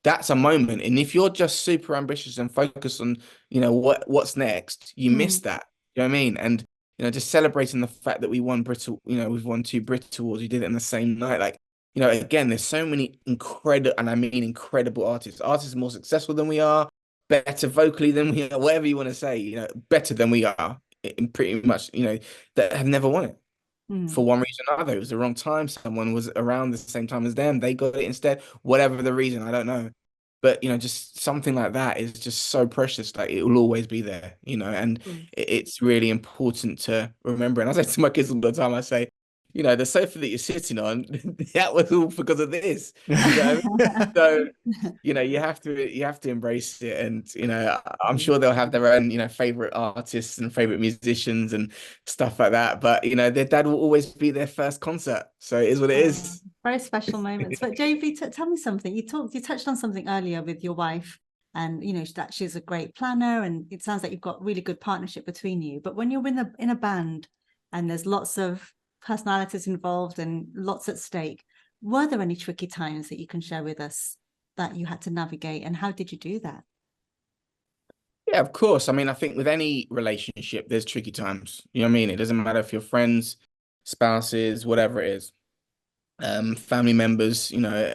that's a moment. And if you're just super ambitious and focused on, you know, what's next, you miss that. You know what I mean? And, you know, just celebrating the fact that we won we've won 2 Brit Awards. We did it in the same night. Like, you know, again, there's so many incredible, and I mean incredible artists more successful than we are, better vocally than we are, whatever you want to say, you know, better than we are in pretty much, you know, that have never won it. For one reason or another. It was the wrong time. Someone was around the same time as them. They got it instead. Whatever the reason, I don't know. But, you know, just something like that is just so precious. Like it will always be there, you know, and it's really important to remember. And I say to my kids all the time, I say, you know, the sofa that you're sitting on, that was all because of this. You know? So, you know, you have to embrace it. And, you know, I'm sure they'll have their own, you know, favorite artists and favorite musicians and stuff like that. But, you know, their dad will always be their first concert. So it is what it is. Very special moments. But JB, tell me something. You touched on something earlier with your wife, and you know that she's a great planner, and it sounds like you've got really good partnership between you. But when you're in a band and there's lots of personalities involved and lots at stake, were there any tricky times that you can share with us that you had to navigate, and how did you do that? Yeah, of course. I mean, I think with any relationship, there's tricky times. You know what I mean? It doesn't matter if you're friends, spouses, whatever it is. Family members, you know,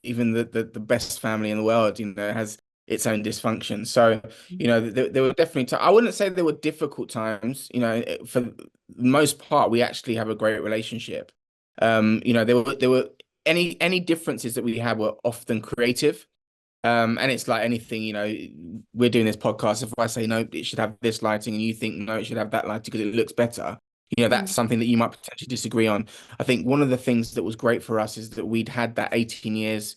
even the best family in the world, you know, has its own dysfunction. So, you know, there were definitely I wouldn't say there were difficult times, you know, for the most part, we actually have a great relationship. You know, there were any differences that we had were often creative. And it's like anything, you know, we're doing this podcast. If I say, no, it should have this lighting and you think, no, it should have that lighting because it looks better, you know, that's something that you might potentially disagree on. I think one of the things that was great for us is that we'd had that 18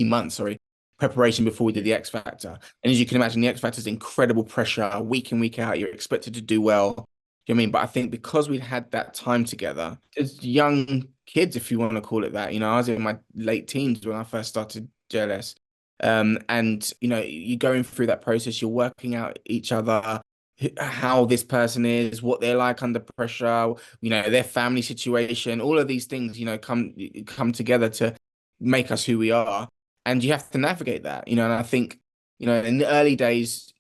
months, sorry, preparation before we did the X Factor. And as you can imagine, the X Factor is incredible pressure week in, week out. You're expected to do well. Do you know what I mean? But I think because we'd had that time together as young kids, if you want to call it that, you know, I was in my late teens when I first started JLS. And you know, you're going through that process, you're working out each other, how this person is, what they're like under pressure, you know, their family situation, all of these things, you know, come together to make us who we are. And you have to navigate that, you know, and I think, you know, in the early days,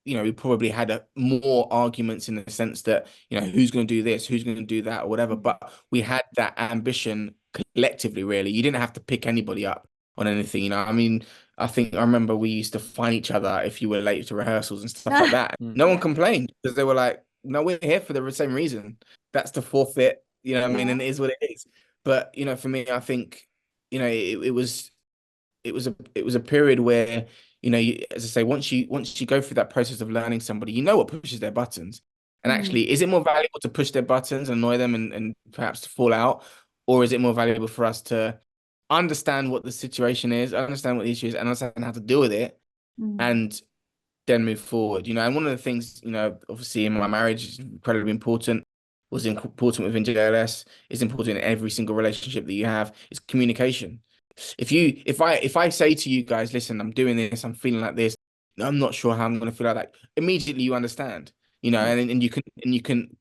you know, we probably had more arguments in the sense that, you know, who's going to do this, who's going to do that or whatever. But we had that ambition collectively, really. You didn't have to pick anybody up on anything, you know. I mean, I remember we used to find each other if you were late to rehearsals and stuff like that. No one complained because they were like, no, we're here for the same reason. That's the forfeit, you know what I mean? And it is what it is. But, you know, for me, I think, you know, it was a period where, you know, as I say, once you go through that process of learning somebody, you know what pushes their buttons. And actually, is it more valuable to push their buttons and annoy them and perhaps to fall out? Or is it more valuable for us to understand what the situation is, understand what the issue is, and understand how to deal with it, and then move forward? You know, and one of the things, you know, obviously in my marriage is incredibly important. was important within JLS, is important in every single relationship that you have, is communication. If I say to you guys, listen, I'm doing this, I'm feeling like this, I'm not sure how I'm going to feel like that. Immediately you understand, and you can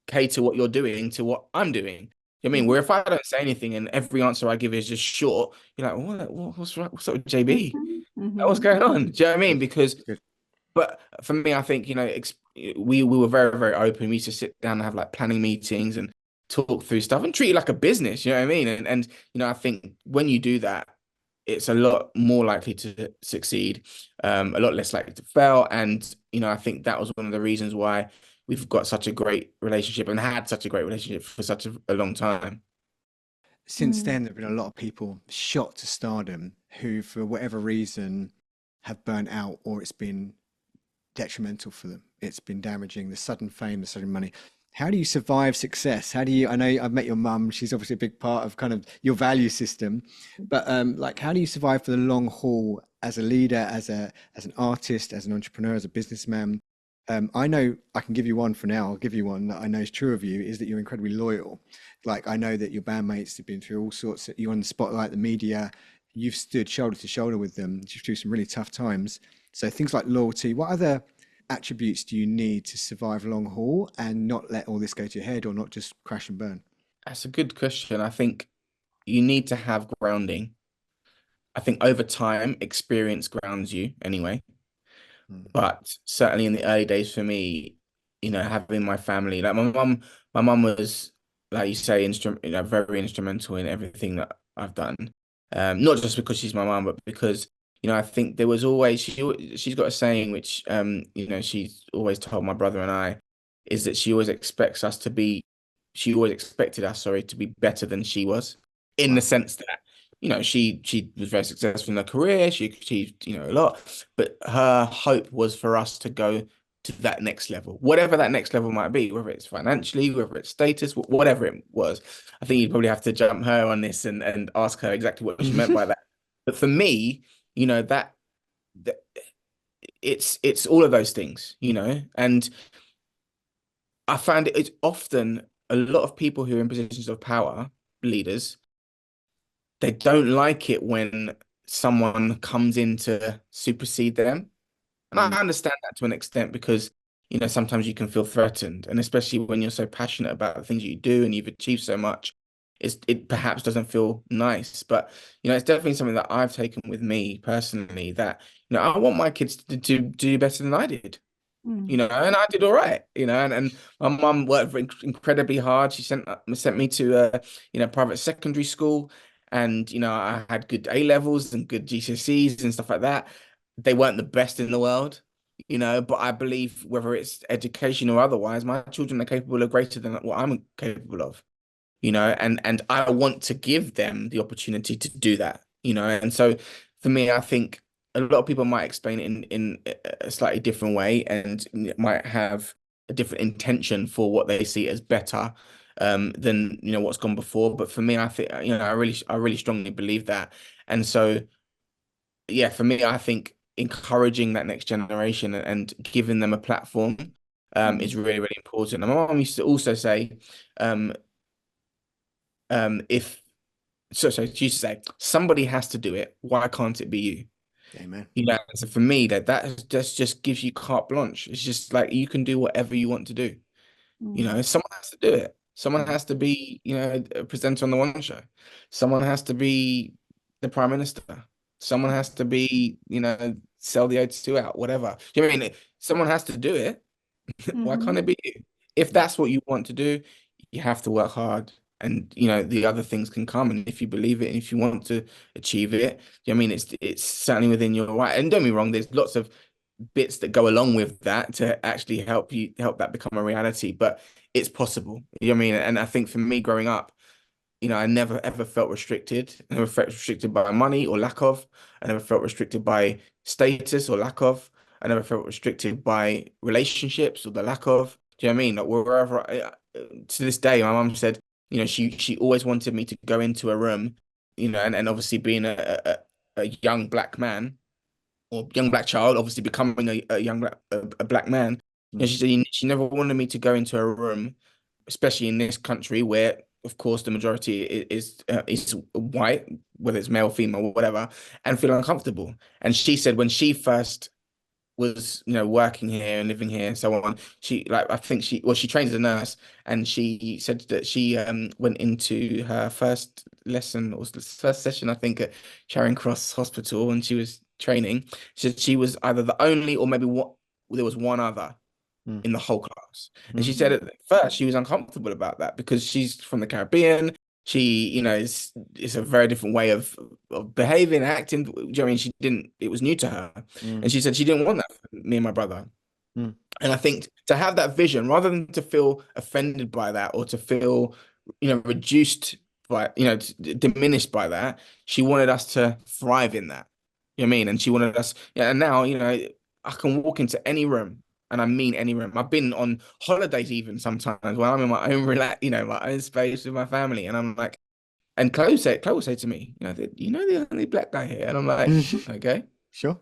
cater what you're doing to what I'm doing. You know what I mean? Where if I don't say anything and every answer I give is just short, you're like, what's right? What's up with JB? What's going on? Do you know what I mean? Because, Good. but for me, I think, we were very, very open. We used to sit down and have like planning meetings and talk through stuff and treat it like a business, you know what I mean? And I think when you do that, it's a lot more likely to succeed, a lot less likely to fail. And, I think that was one of the reasons why we've got such a great relationship and had such a great relationship for such a long time. Since then, there have been a lot of people shot to stardom who, for whatever reason, have burnt out or it's been detrimental for them. It's been damaging, the sudden fame, the sudden money. How do you survive success? How do you, I know I've met your mum, she's obviously a big part of kind of your value system, but like, how do you survive for the long haul as a leader, as an artist, as an entrepreneur, as a businessman? I know I can give you one for now. I'll give you one that I know is true of you, is that you're incredibly loyal. Like, I know that your bandmates have been through all sorts. You're on the spotlight, the media. You've stood shoulder to shoulder with them through some really tough times. So things like loyalty. What other attributes do you need to survive long haul and not let all this go to your head or not just crash and burn? That's a good question. I think you need to have grounding. I think over time, experience grounds you anyway. Mm. But certainly in the early days for me, having my family, like my mum was, like you say, very instrumental in everything that I've done. Not just because she's my mum, but because, I think there was always, she's got a saying which, she's always told my brother and I, is that she always expected us, sorry, to be better than she was, in the Wow. sense that, she was very successful in her career. She achieved, a lot, but her hope was for us to go to that next level, whatever that next level might be, whether it's financially, whether it's status, whatever it was. I think you'd probably have to jump her on this and ask her exactly what she meant by that. But for me, that it's all of those things, and I find it's often a lot of people who are in positions of power, leaders, they don't like it when someone comes in to supersede them. And I Mm. understand that to an extent because, sometimes you can feel threatened. And especially when you're so passionate about the things you do and you've achieved so much, it perhaps doesn't feel nice. But, it's definitely something that I've taken with me personally that, I want my kids to do better than I did. And I did all right, and my mum worked incredibly hard. She sent me to private secondary school, and I had good A levels and good GCSEs and stuff like that. They weren't the best in the world, but I believe whether it's education or otherwise, my children are capable of greater than what I'm capable of, and I want to give them the opportunity to do that, and so for me, I think a lot of people might explain it in a slightly different way and might have a different intention for what they see as better than what's gone before. But for me, I think I really strongly believe that, and so yeah, for me, I think encouraging that next generation and giving them a platform is really, really important. And my mom used to also say, um, if she used to say, somebody has to do it. Why can't it be you? Amen. So for me, that just gives you carte blanche. It's just like you can do whatever you want to do. Someone has to do it. Someone Mm. has to be, a presenter on the One Show. Someone has to be the Prime Minister. Someone has to be, sell the O2 out, whatever. Do you know what I mean? Someone has to do it. Why can't it be you? If Yeah. that's what you want to do, you have to work hard. And the other things can come. And if you believe it and if you want to achieve it, I mean it's certainly within your right. And don't be wrong, there's lots of bits that go along with that to actually help that become a reality. But it's possible. You know what I mean? And I think for me growing up, I never ever felt restricted. I never felt restricted by money or lack of. I never felt restricted by status or lack of. I never felt restricted by relationships or the lack of. Do you know what I mean? Like wherever to this day, my mum said, she always wanted me to go into a room, and obviously being a young black man or young black child, obviously becoming a young black man. Mm. She said she never wanted me to go into a room especially in this country where, of course, the majority is white, whether it's male, female, whatever, and feel uncomfortable. And she said when she first was, working here and living here and so on, she like I think she trained as a nurse, and she said that she went into her first lesson or the first session, I think, at Charing Cross Hospital, and she was training. She said she was either the only or maybe there was one other in the whole class. And she said at first she was uncomfortable about that because she's from the Caribbean. She, it's a very different way of behaving, acting. Do you know what I mean? It was new to her. And she said she didn't want that for me and my brother. And I think to have that vision, rather than to feel offended by that or to feel, reduced by, diminished by that, she wanted us to thrive in that. You know what I mean? And she wanted us, and now, I can walk into any room, and I mean any room. I've been on holidays even sometimes when I'm in my own my own space with my family, and I'm like, and Chloe will say to me, the only black guy here, and I'm like, okay, sure.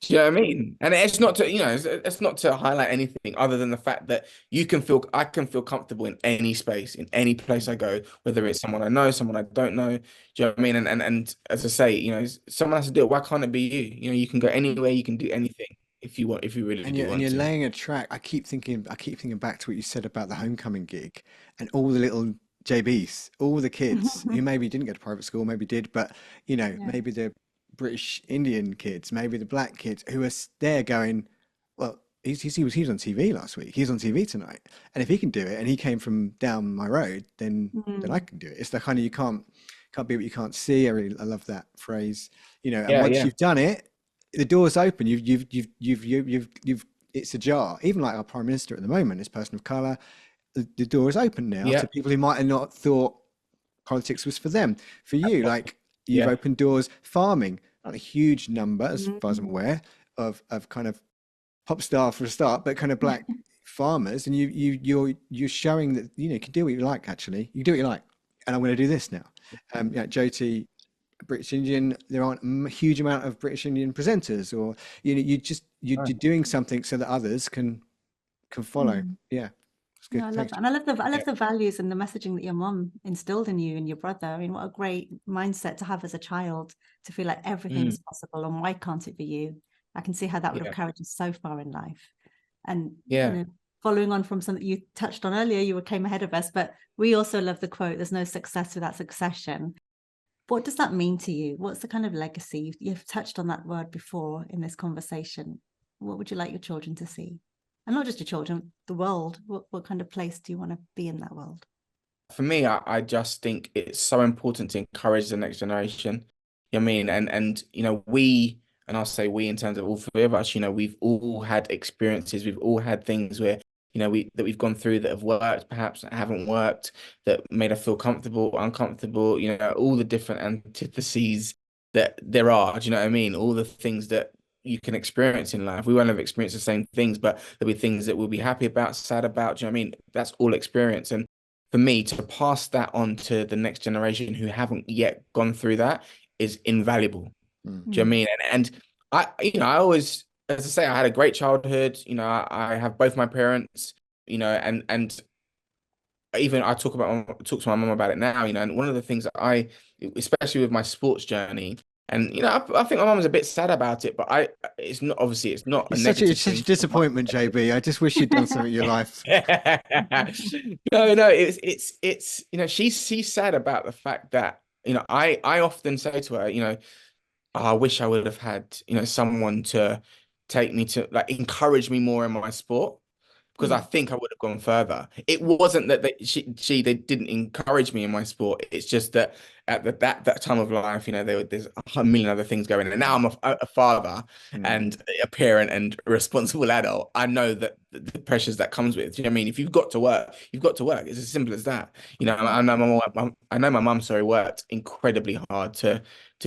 Do you know what I mean? And it's not to, it's not to highlight anything other than the fact that I can feel comfortable in any space, in any place I go, whether it's someone I know, someone I don't know. Do you know what I mean? And as I say, someone has to do it. Why can't it be you? You can go anywhere, you can do anything if you want, if you really do want and you're to. laying a track. I keep thinking back to what you said about the homecoming gig and all the little JBs, all the kids who maybe didn't go to private school, maybe did, but maybe the British Indian kids, maybe the black kids who are there going, well, he was on TV last week. He's on TV tonight, and if he can do it, and he came from down my road, then I can do it. It's the kind of you can't be what you can't see. I love that phrase. And once you've done it, the door's open. You've it's ajar. Even like our Prime Minister at the moment, this person of colour, the door is open now to people who might have not thought politics was for them. For you, like you've opened doors. Farming, not a huge number as far as I'm aware of kind of pop star for a start, but kind of black farmers, and you're showing that you can do what you like. Actually, you do what you like, and I'm going to do this now. Jyoti, British Indian, there aren't a huge amount of British Indian presenters, or you're doing something so that others can follow. It's good. No, I love that. And I love the values and the messaging that your mom instilled in you and your brother. I mean, what a great mindset to have as a child, to feel like everything's possible, and why can't it be you? I can see how that would have carried you so far in life. And following on from something you touched on earlier, you came ahead of us, but we also love the quote, "There's no success without succession." What does that mean to you? What's the kind of legacy? You've touched on that word before in this conversation. What would you like your children to see? And not just your children, the world. What kind of place do you want to be in that world? For me, I just think it's so important to encourage the next generation. You know what I mean? And we, and I'll say we in terms of all three of us, we've all had experiences, we've all had things where, we've gone through that have worked, perhaps that haven't worked, that made us feel comfortable, uncomfortable, all the different antitheses that there are. Do you know what I mean? All the things that you can experience in life. We won't have experienced the same things, but there'll be things that we'll be happy about, sad about. Do you know what I mean? That's all experience. And for me, to pass that on to the next generation who haven't yet gone through that is invaluable. Do you know what I mean? And I always, as I say, I had a great childhood. I have both my parents, and even I talk to my mum about it now, and one of the things that especially with my sports journey, and I think my mum was a bit sad about it, but it's not a negative such a disappointment, JB. I just wish you'd done something in your life. No, it's she's sad about the fact that I often say to her, I wish I would have had someone to take me to, like, encourage me more in my sport, because I think I would have gone further. It wasn't that they didn't encourage me in my sport. It's just that at that time of life, there's a million other things going on. And now I'm a father and a parent and a responsible adult. I know that the pressures that comes with. Do you know what I mean? If you've got to work, you've got to work. It's as simple as that. I know my mum, worked incredibly hard to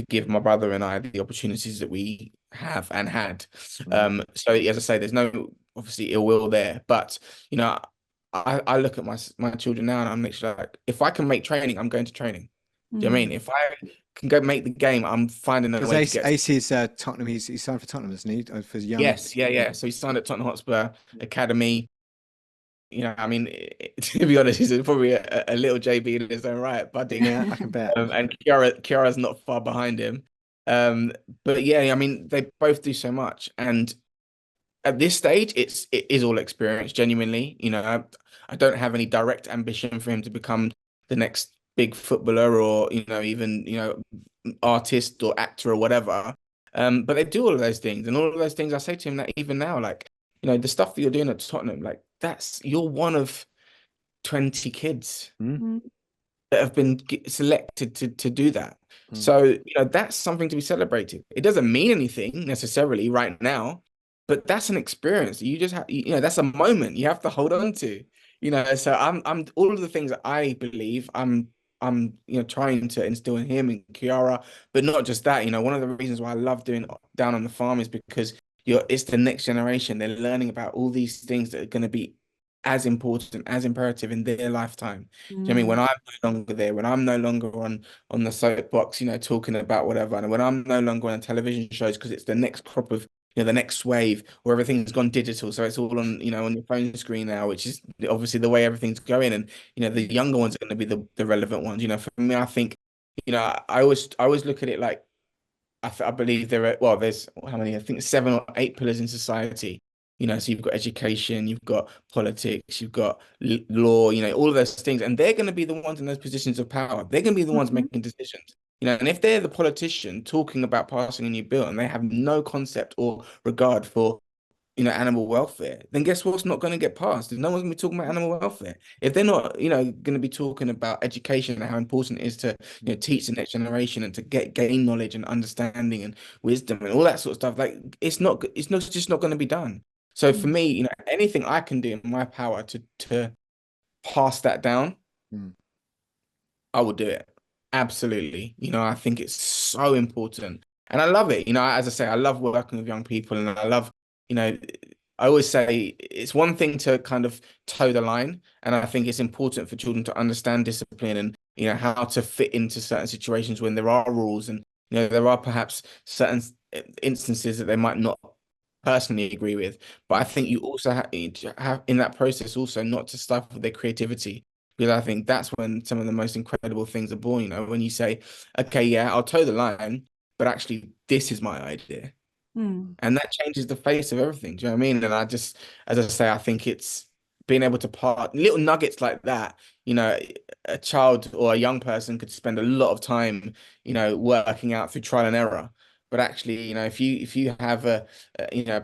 give my brother and I the opportunities that we have and had. So as I say, there's no obviously ill will there, but I look at my children now and I'm literally like, if I can make training, I'm going to training. Do you know what I mean? If I can go make the game, I'm finding a way to get. Ace is Tottenham. He's signed for Tottenham, isn't he? For young. Yes, yeah. So he signed at Tottenham Hotspur Academy. I mean, to be honest, he's probably a little JB in his own right, budding. Yeah, I can bet. And Kiara's not far behind him. Um, but yeah, I mean, they both do so much. And at this stage, it is all experience, genuinely. I don't have any direct ambition for him to become the next big footballer or, even, artist or actor or whatever. But they do all of those things. And all of those things, I say to him that even now, like, the stuff that you're doing at Tottenham, like you're one of 20 kids Mm. that have been selected to do that. So, that's something to be celebrated. It doesn't mean anything necessarily right now, but that's an experience. You just have, that's a moment you have to hold on to, so I'm all of the things that I believe I'm trying to instill in him and Kiara, but not just that. One of the reasons why I love doing Down on the Farm is because it's the next generation. They're learning about all these things that are going to be as important, as imperative in their lifetime. Do you know what I mean? When I'm no longer there, when I'm no longer on the soapbox, talking about whatever, and when I'm no longer on television shows because it's the next crop of, the next wave where everything's gone digital, so it's all on, on your phone screen now, which is obviously the way everything's going, and the younger ones are going to be the relevant ones. For me, I think, I always look at it like I believe there's how many? I think 7 or 8 pillars in society. So you've got education, you've got politics, you've got law, all of those things, and they're going to be the ones in those positions of power. They're going to be the ones making decisions. And if they're the politician talking about passing a new bill and they have no concept or regard for animal welfare, then guess what's not going to get passed? No one's going to be talking about animal welfare. If they're not, going to be talking about education and how important it is to, teach the next generation and to gain knowledge and understanding and wisdom and all that sort of stuff, like just not going to be done. So for me, anything I can do in my power to pass that down, Mm. I will do it. Absolutely. I think it's so important. And I love it. As I say, I love working with young people and I love, I always say it's one thing to kind of toe the line. And I think it's important for children to understand discipline and, how to fit into certain situations when there are rules and, there are perhaps certain instances that they might not personally agree with. But I think you also have in that process also not to stifle their creativity. Because I think that's when some of the most incredible things are born, when you say, okay, yeah, I'll toe the line, but actually this is my idea. And that changes the face of everything. Do you know what I mean? And as I say, I think it's being able to part little nuggets like that. A child or a young person could spend a lot of time, working out through trial and error. But actually, if you have a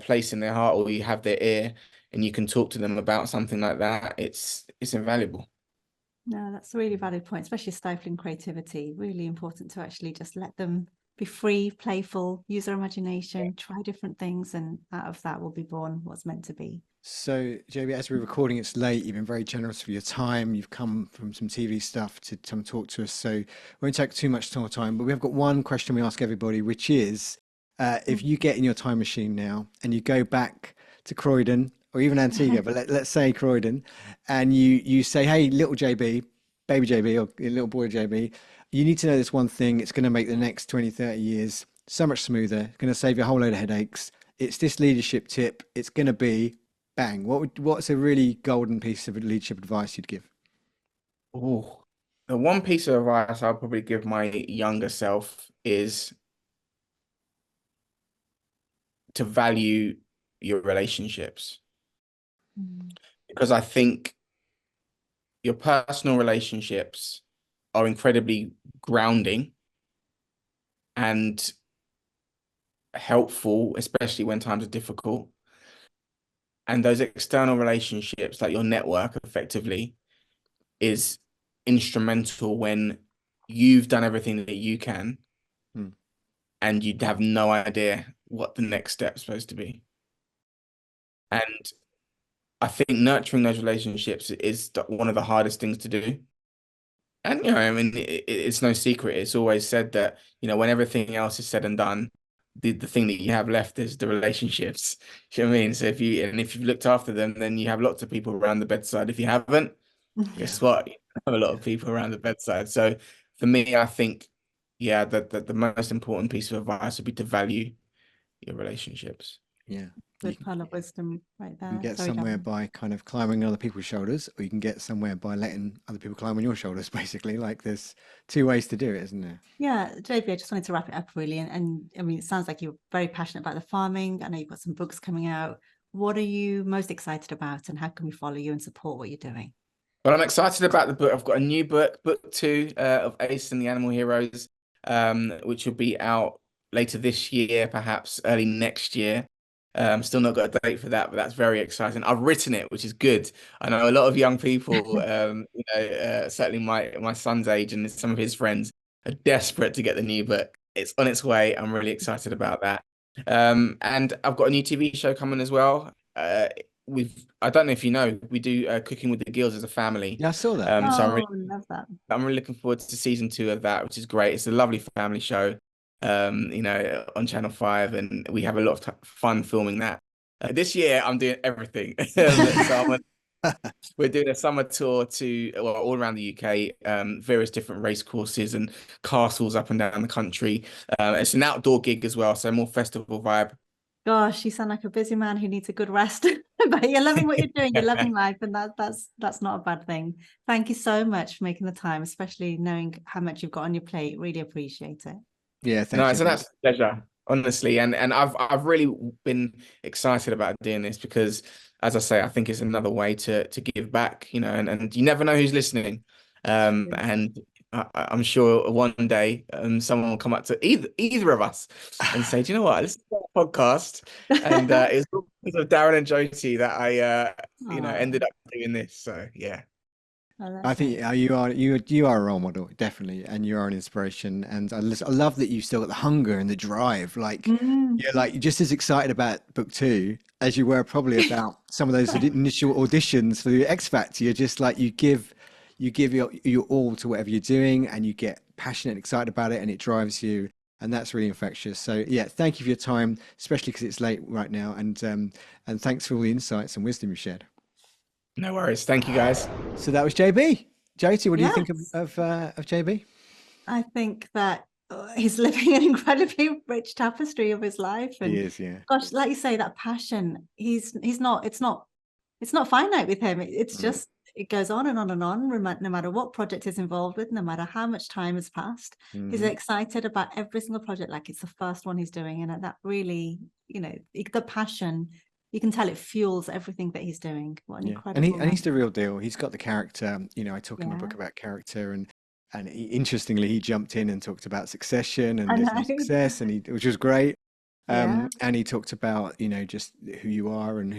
place in their heart or you have their ear and you can talk to them about something like that, it's invaluable. No, that's a really valid point, especially stifling creativity. Really important to actually just let them be free, playful, use their imagination, try different things, and out of that will be born what's meant to be. So, JB, as we're recording, it's late. You've been very generous with your time. You've come from some TV stuff to come talk to us. So, we won't take too much more time. But we have got one question we ask everybody, which is if you get in your time machine now and you go back to Croydon or even Antigua, but let's say Croydon, and you say, hey, little JB, baby JB, or little boy JB, you need to know this one thing. It's going to make the next 20, 30 years so much smoother. It's going to save you a whole load of headaches. It's this leadership tip. It's going to be bang. What's a really golden piece of leadership advice you'd give? Oh, the one piece of advice I'll probably give my younger self is to value your relationships. Because I think your personal relationships are incredibly grounding and helpful, especially when times are difficult. And those external relationships, like your network, effectively, is instrumental when you've done everything that you can and you'd have no idea what the next step's supposed to be. And I think nurturing those relationships is one of the hardest things to do. And, I mean, it's no secret. It's always said that, when everything else is said and done, the thing that you have left is the relationships. You know what I mean? So if you've looked after them, then you have lots of people around the bedside. If you haven't, guess what? You have a lot of people around the bedside. So for me, I think, yeah, that the most important piece of advice would be to value your relationships. Yeah. Good pile of wisdom right You can there. get Sorry, somewhere Gavin. by kind of climbing on other people's shoulders, or you can get somewhere by letting other people climb on your shoulders, basically. Like there's two ways to do it, isn't there? Yeah, JB, I just wanted to wrap it up really. And I mean, it sounds like you're very passionate about the farming. I know you've got some books coming out. What are you most excited about, and how can we follow you and support what you're doing? Well, I'm excited about the book. I've got a new book, book two, of Ace and the Animal Heroes, which will be out later this year, perhaps early next year. Still not got a date for that, but that's very exciting. I've written it, which is good. I know a lot of young people, certainly my son's age and some of his friends are desperate to get the new book. It's on its way. I'm really excited about that. And I've got a new TV show coming as well. I don't know if you know, we do Cooking with the Gills as a family. Yeah, I saw that. Yeah. So Oh, love that. I'm really looking forward to season 2 of that, which is great. It's a lovely family show, on Channel 5, and we have a lot of fun filming that. This year, I'm doing everything. We're doing a summer tour all around the UK, various different race courses and castles up and down the country. It's an outdoor gig as well, so more festival vibe. Gosh, you sound like a busy man who needs a good rest. But you're loving what you're doing. You're loving life, and that's not a bad thing. Thank you so much for making the time, especially knowing how much you've got on your plate. Really appreciate it. Yeah, No, thank it's you. an absolute pleasure, honestly, and I've really been excited about doing this because, as I say, I think it's another way to give back, and you never know who's listening, and I'm sure one day someone will come up to either of us and say, "Do you know what? This is a podcast," and it's because of Darren and Jyoti that I ended up doing this. So yeah. Oh, I that's think nice. you are a role model, definitely, and you are an inspiration. And I love that you still got the hunger and the drive. Like Mm. you're like just as excited about book two as you were probably about some of those initial auditions for the X Factor. You're just like you give your all to whatever you're doing, and you get passionate and excited about it, and it drives you. And that's really infectious. So yeah, thank you for your time, especially because it's late right now. And thanks for all the insights and wisdom you shared. No worries. Thank you, guys. So that was JB. Jyoti, what do you think Yes. of JB? I think that he's living an incredibly rich tapestry of his life, He and is, yeah. gosh, like you say, that passion. He's not. It's not finite with him. It's Mm. just it goes on and on and on. No matter what project he's involved with, no matter how much time has passed, he's Mhm. excited about every single project like it's the first one he's doing, and that really, the passion. You can tell it fuels everything that he's doing. What an Yeah, incredible and he's man! the real deal. He's got the character. I talk in my Yeah, book about character, and interestingly, he jumped in and talked about succession and I living know. success, which was great. Yeah. And he talked about just who you are and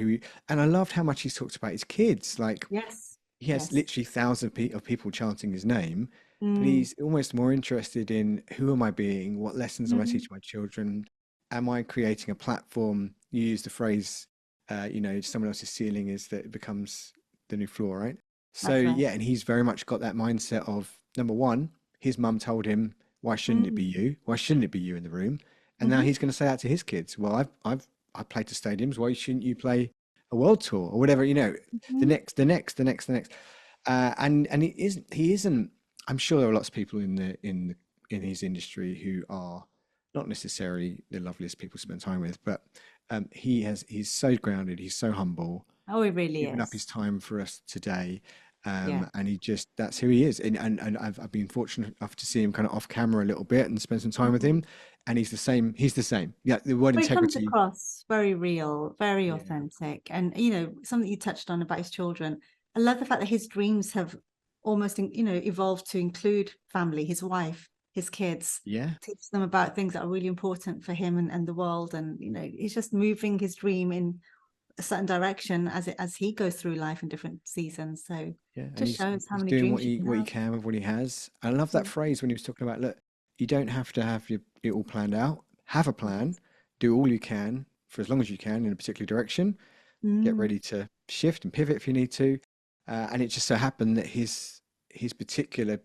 I loved how much he talked about his kids. Like Yes. he has Yes. literally thousands of people chanting his name, but Mm. he's almost more interested in who am I being, what lessons am I Mhm. teaching my children, am I creating a platform? You use the phrase, someone else's ceiling is that it becomes the new floor, right? So That's right. yeah, and he's very much got that mindset of number one, his mum told him, why shouldn't it be Mm. you? Why shouldn't it be you in the room? And now Mhm. he's going to say that to his kids. Well, I played to stadiums. Why shouldn't you play a world tour or whatever? The Mhm. next, the next, the next, the next. And he isn't. I'm sure there are lots of people in his industry who are not necessarily the loveliest people to spend time with, but he's so grounded, he's so humble, Oh, it really given up his is. time for us today. Yeah. And that's who he is. And I've been fortunate enough to see him kind of off camera a little bit and spend some time with Mhm. him. And he's the same. He's the same. Yeah, the word Well, it comes integrity. across very real, very Yeah, authentic. And, something you touched on about his children. I love the fact that his dreams have almost, evolved to include family, his wife, his kids, yeah, teach them about things that are really important for him and the world. And, he's just moving his dream in a certain direction as he goes through life in different seasons. So yeah. And just he's shows how he's many doing dreams you can what he have. can with what he has. I love that Mm. phrase when he was talking about, look, you don't have to have it all planned out. Have a plan. Do all you can for as long as you can in a particular direction. Get Mm. ready to shift and pivot if you need to. And it just so happened that his particular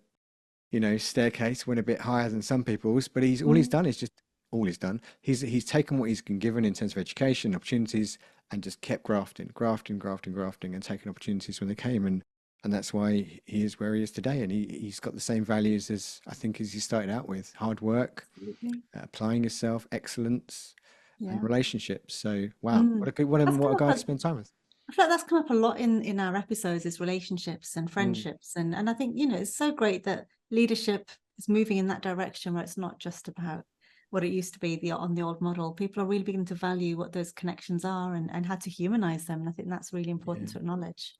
staircase went a bit higher than some people's, but he's Mm. done is just all he's done. He's taken what he's been given in terms of education, opportunities, and just kept grafting, grafting, grafting, grafting, and taking opportunities when they came. And that's why he is where he is today. And he's got the same values as I think as he started out with: hard work, Absolutely. applying yourself, excellence, Yeah. and relationships. So wow, Mm. what a good, what That's a come guy up to spend time with. I feel like that's come up a lot in our episodes, is relationships and friendships. And I think, it's so great that leadership is moving in that direction, where it's not just about what it used to be on the old model. People are really beginning to value what those connections are and how to humanize them. And I think that's really important to acknowledge.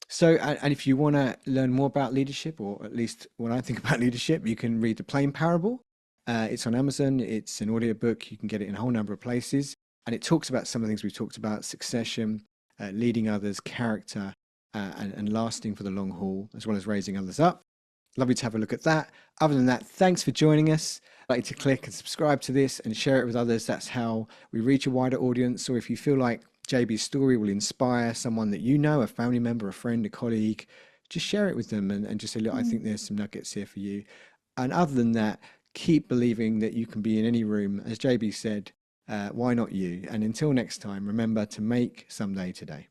So, and if you want to learn more about leadership, or at least when I think about leadership, you can read The Plane Parable. It's on Amazon. It's an audiobook. You can get it in a whole number of places. And it talks about some of the things we've talked about: succession, leading others, character, and lasting for the long haul, as well as raising others up. Lovely to have a look at that. Other than that, thanks for joining us. I'd like you to click and subscribe to this and share it with others. That's how we reach a wider audience. Or if you feel like JB's story will inspire someone that you know, a family member, a friend, a colleague, just share it with them and just say, look, I think there's some nuggets here for you. And other than that, keep believing that you can be in any room. As JB said, why not you? And until next time, remember to make someday today.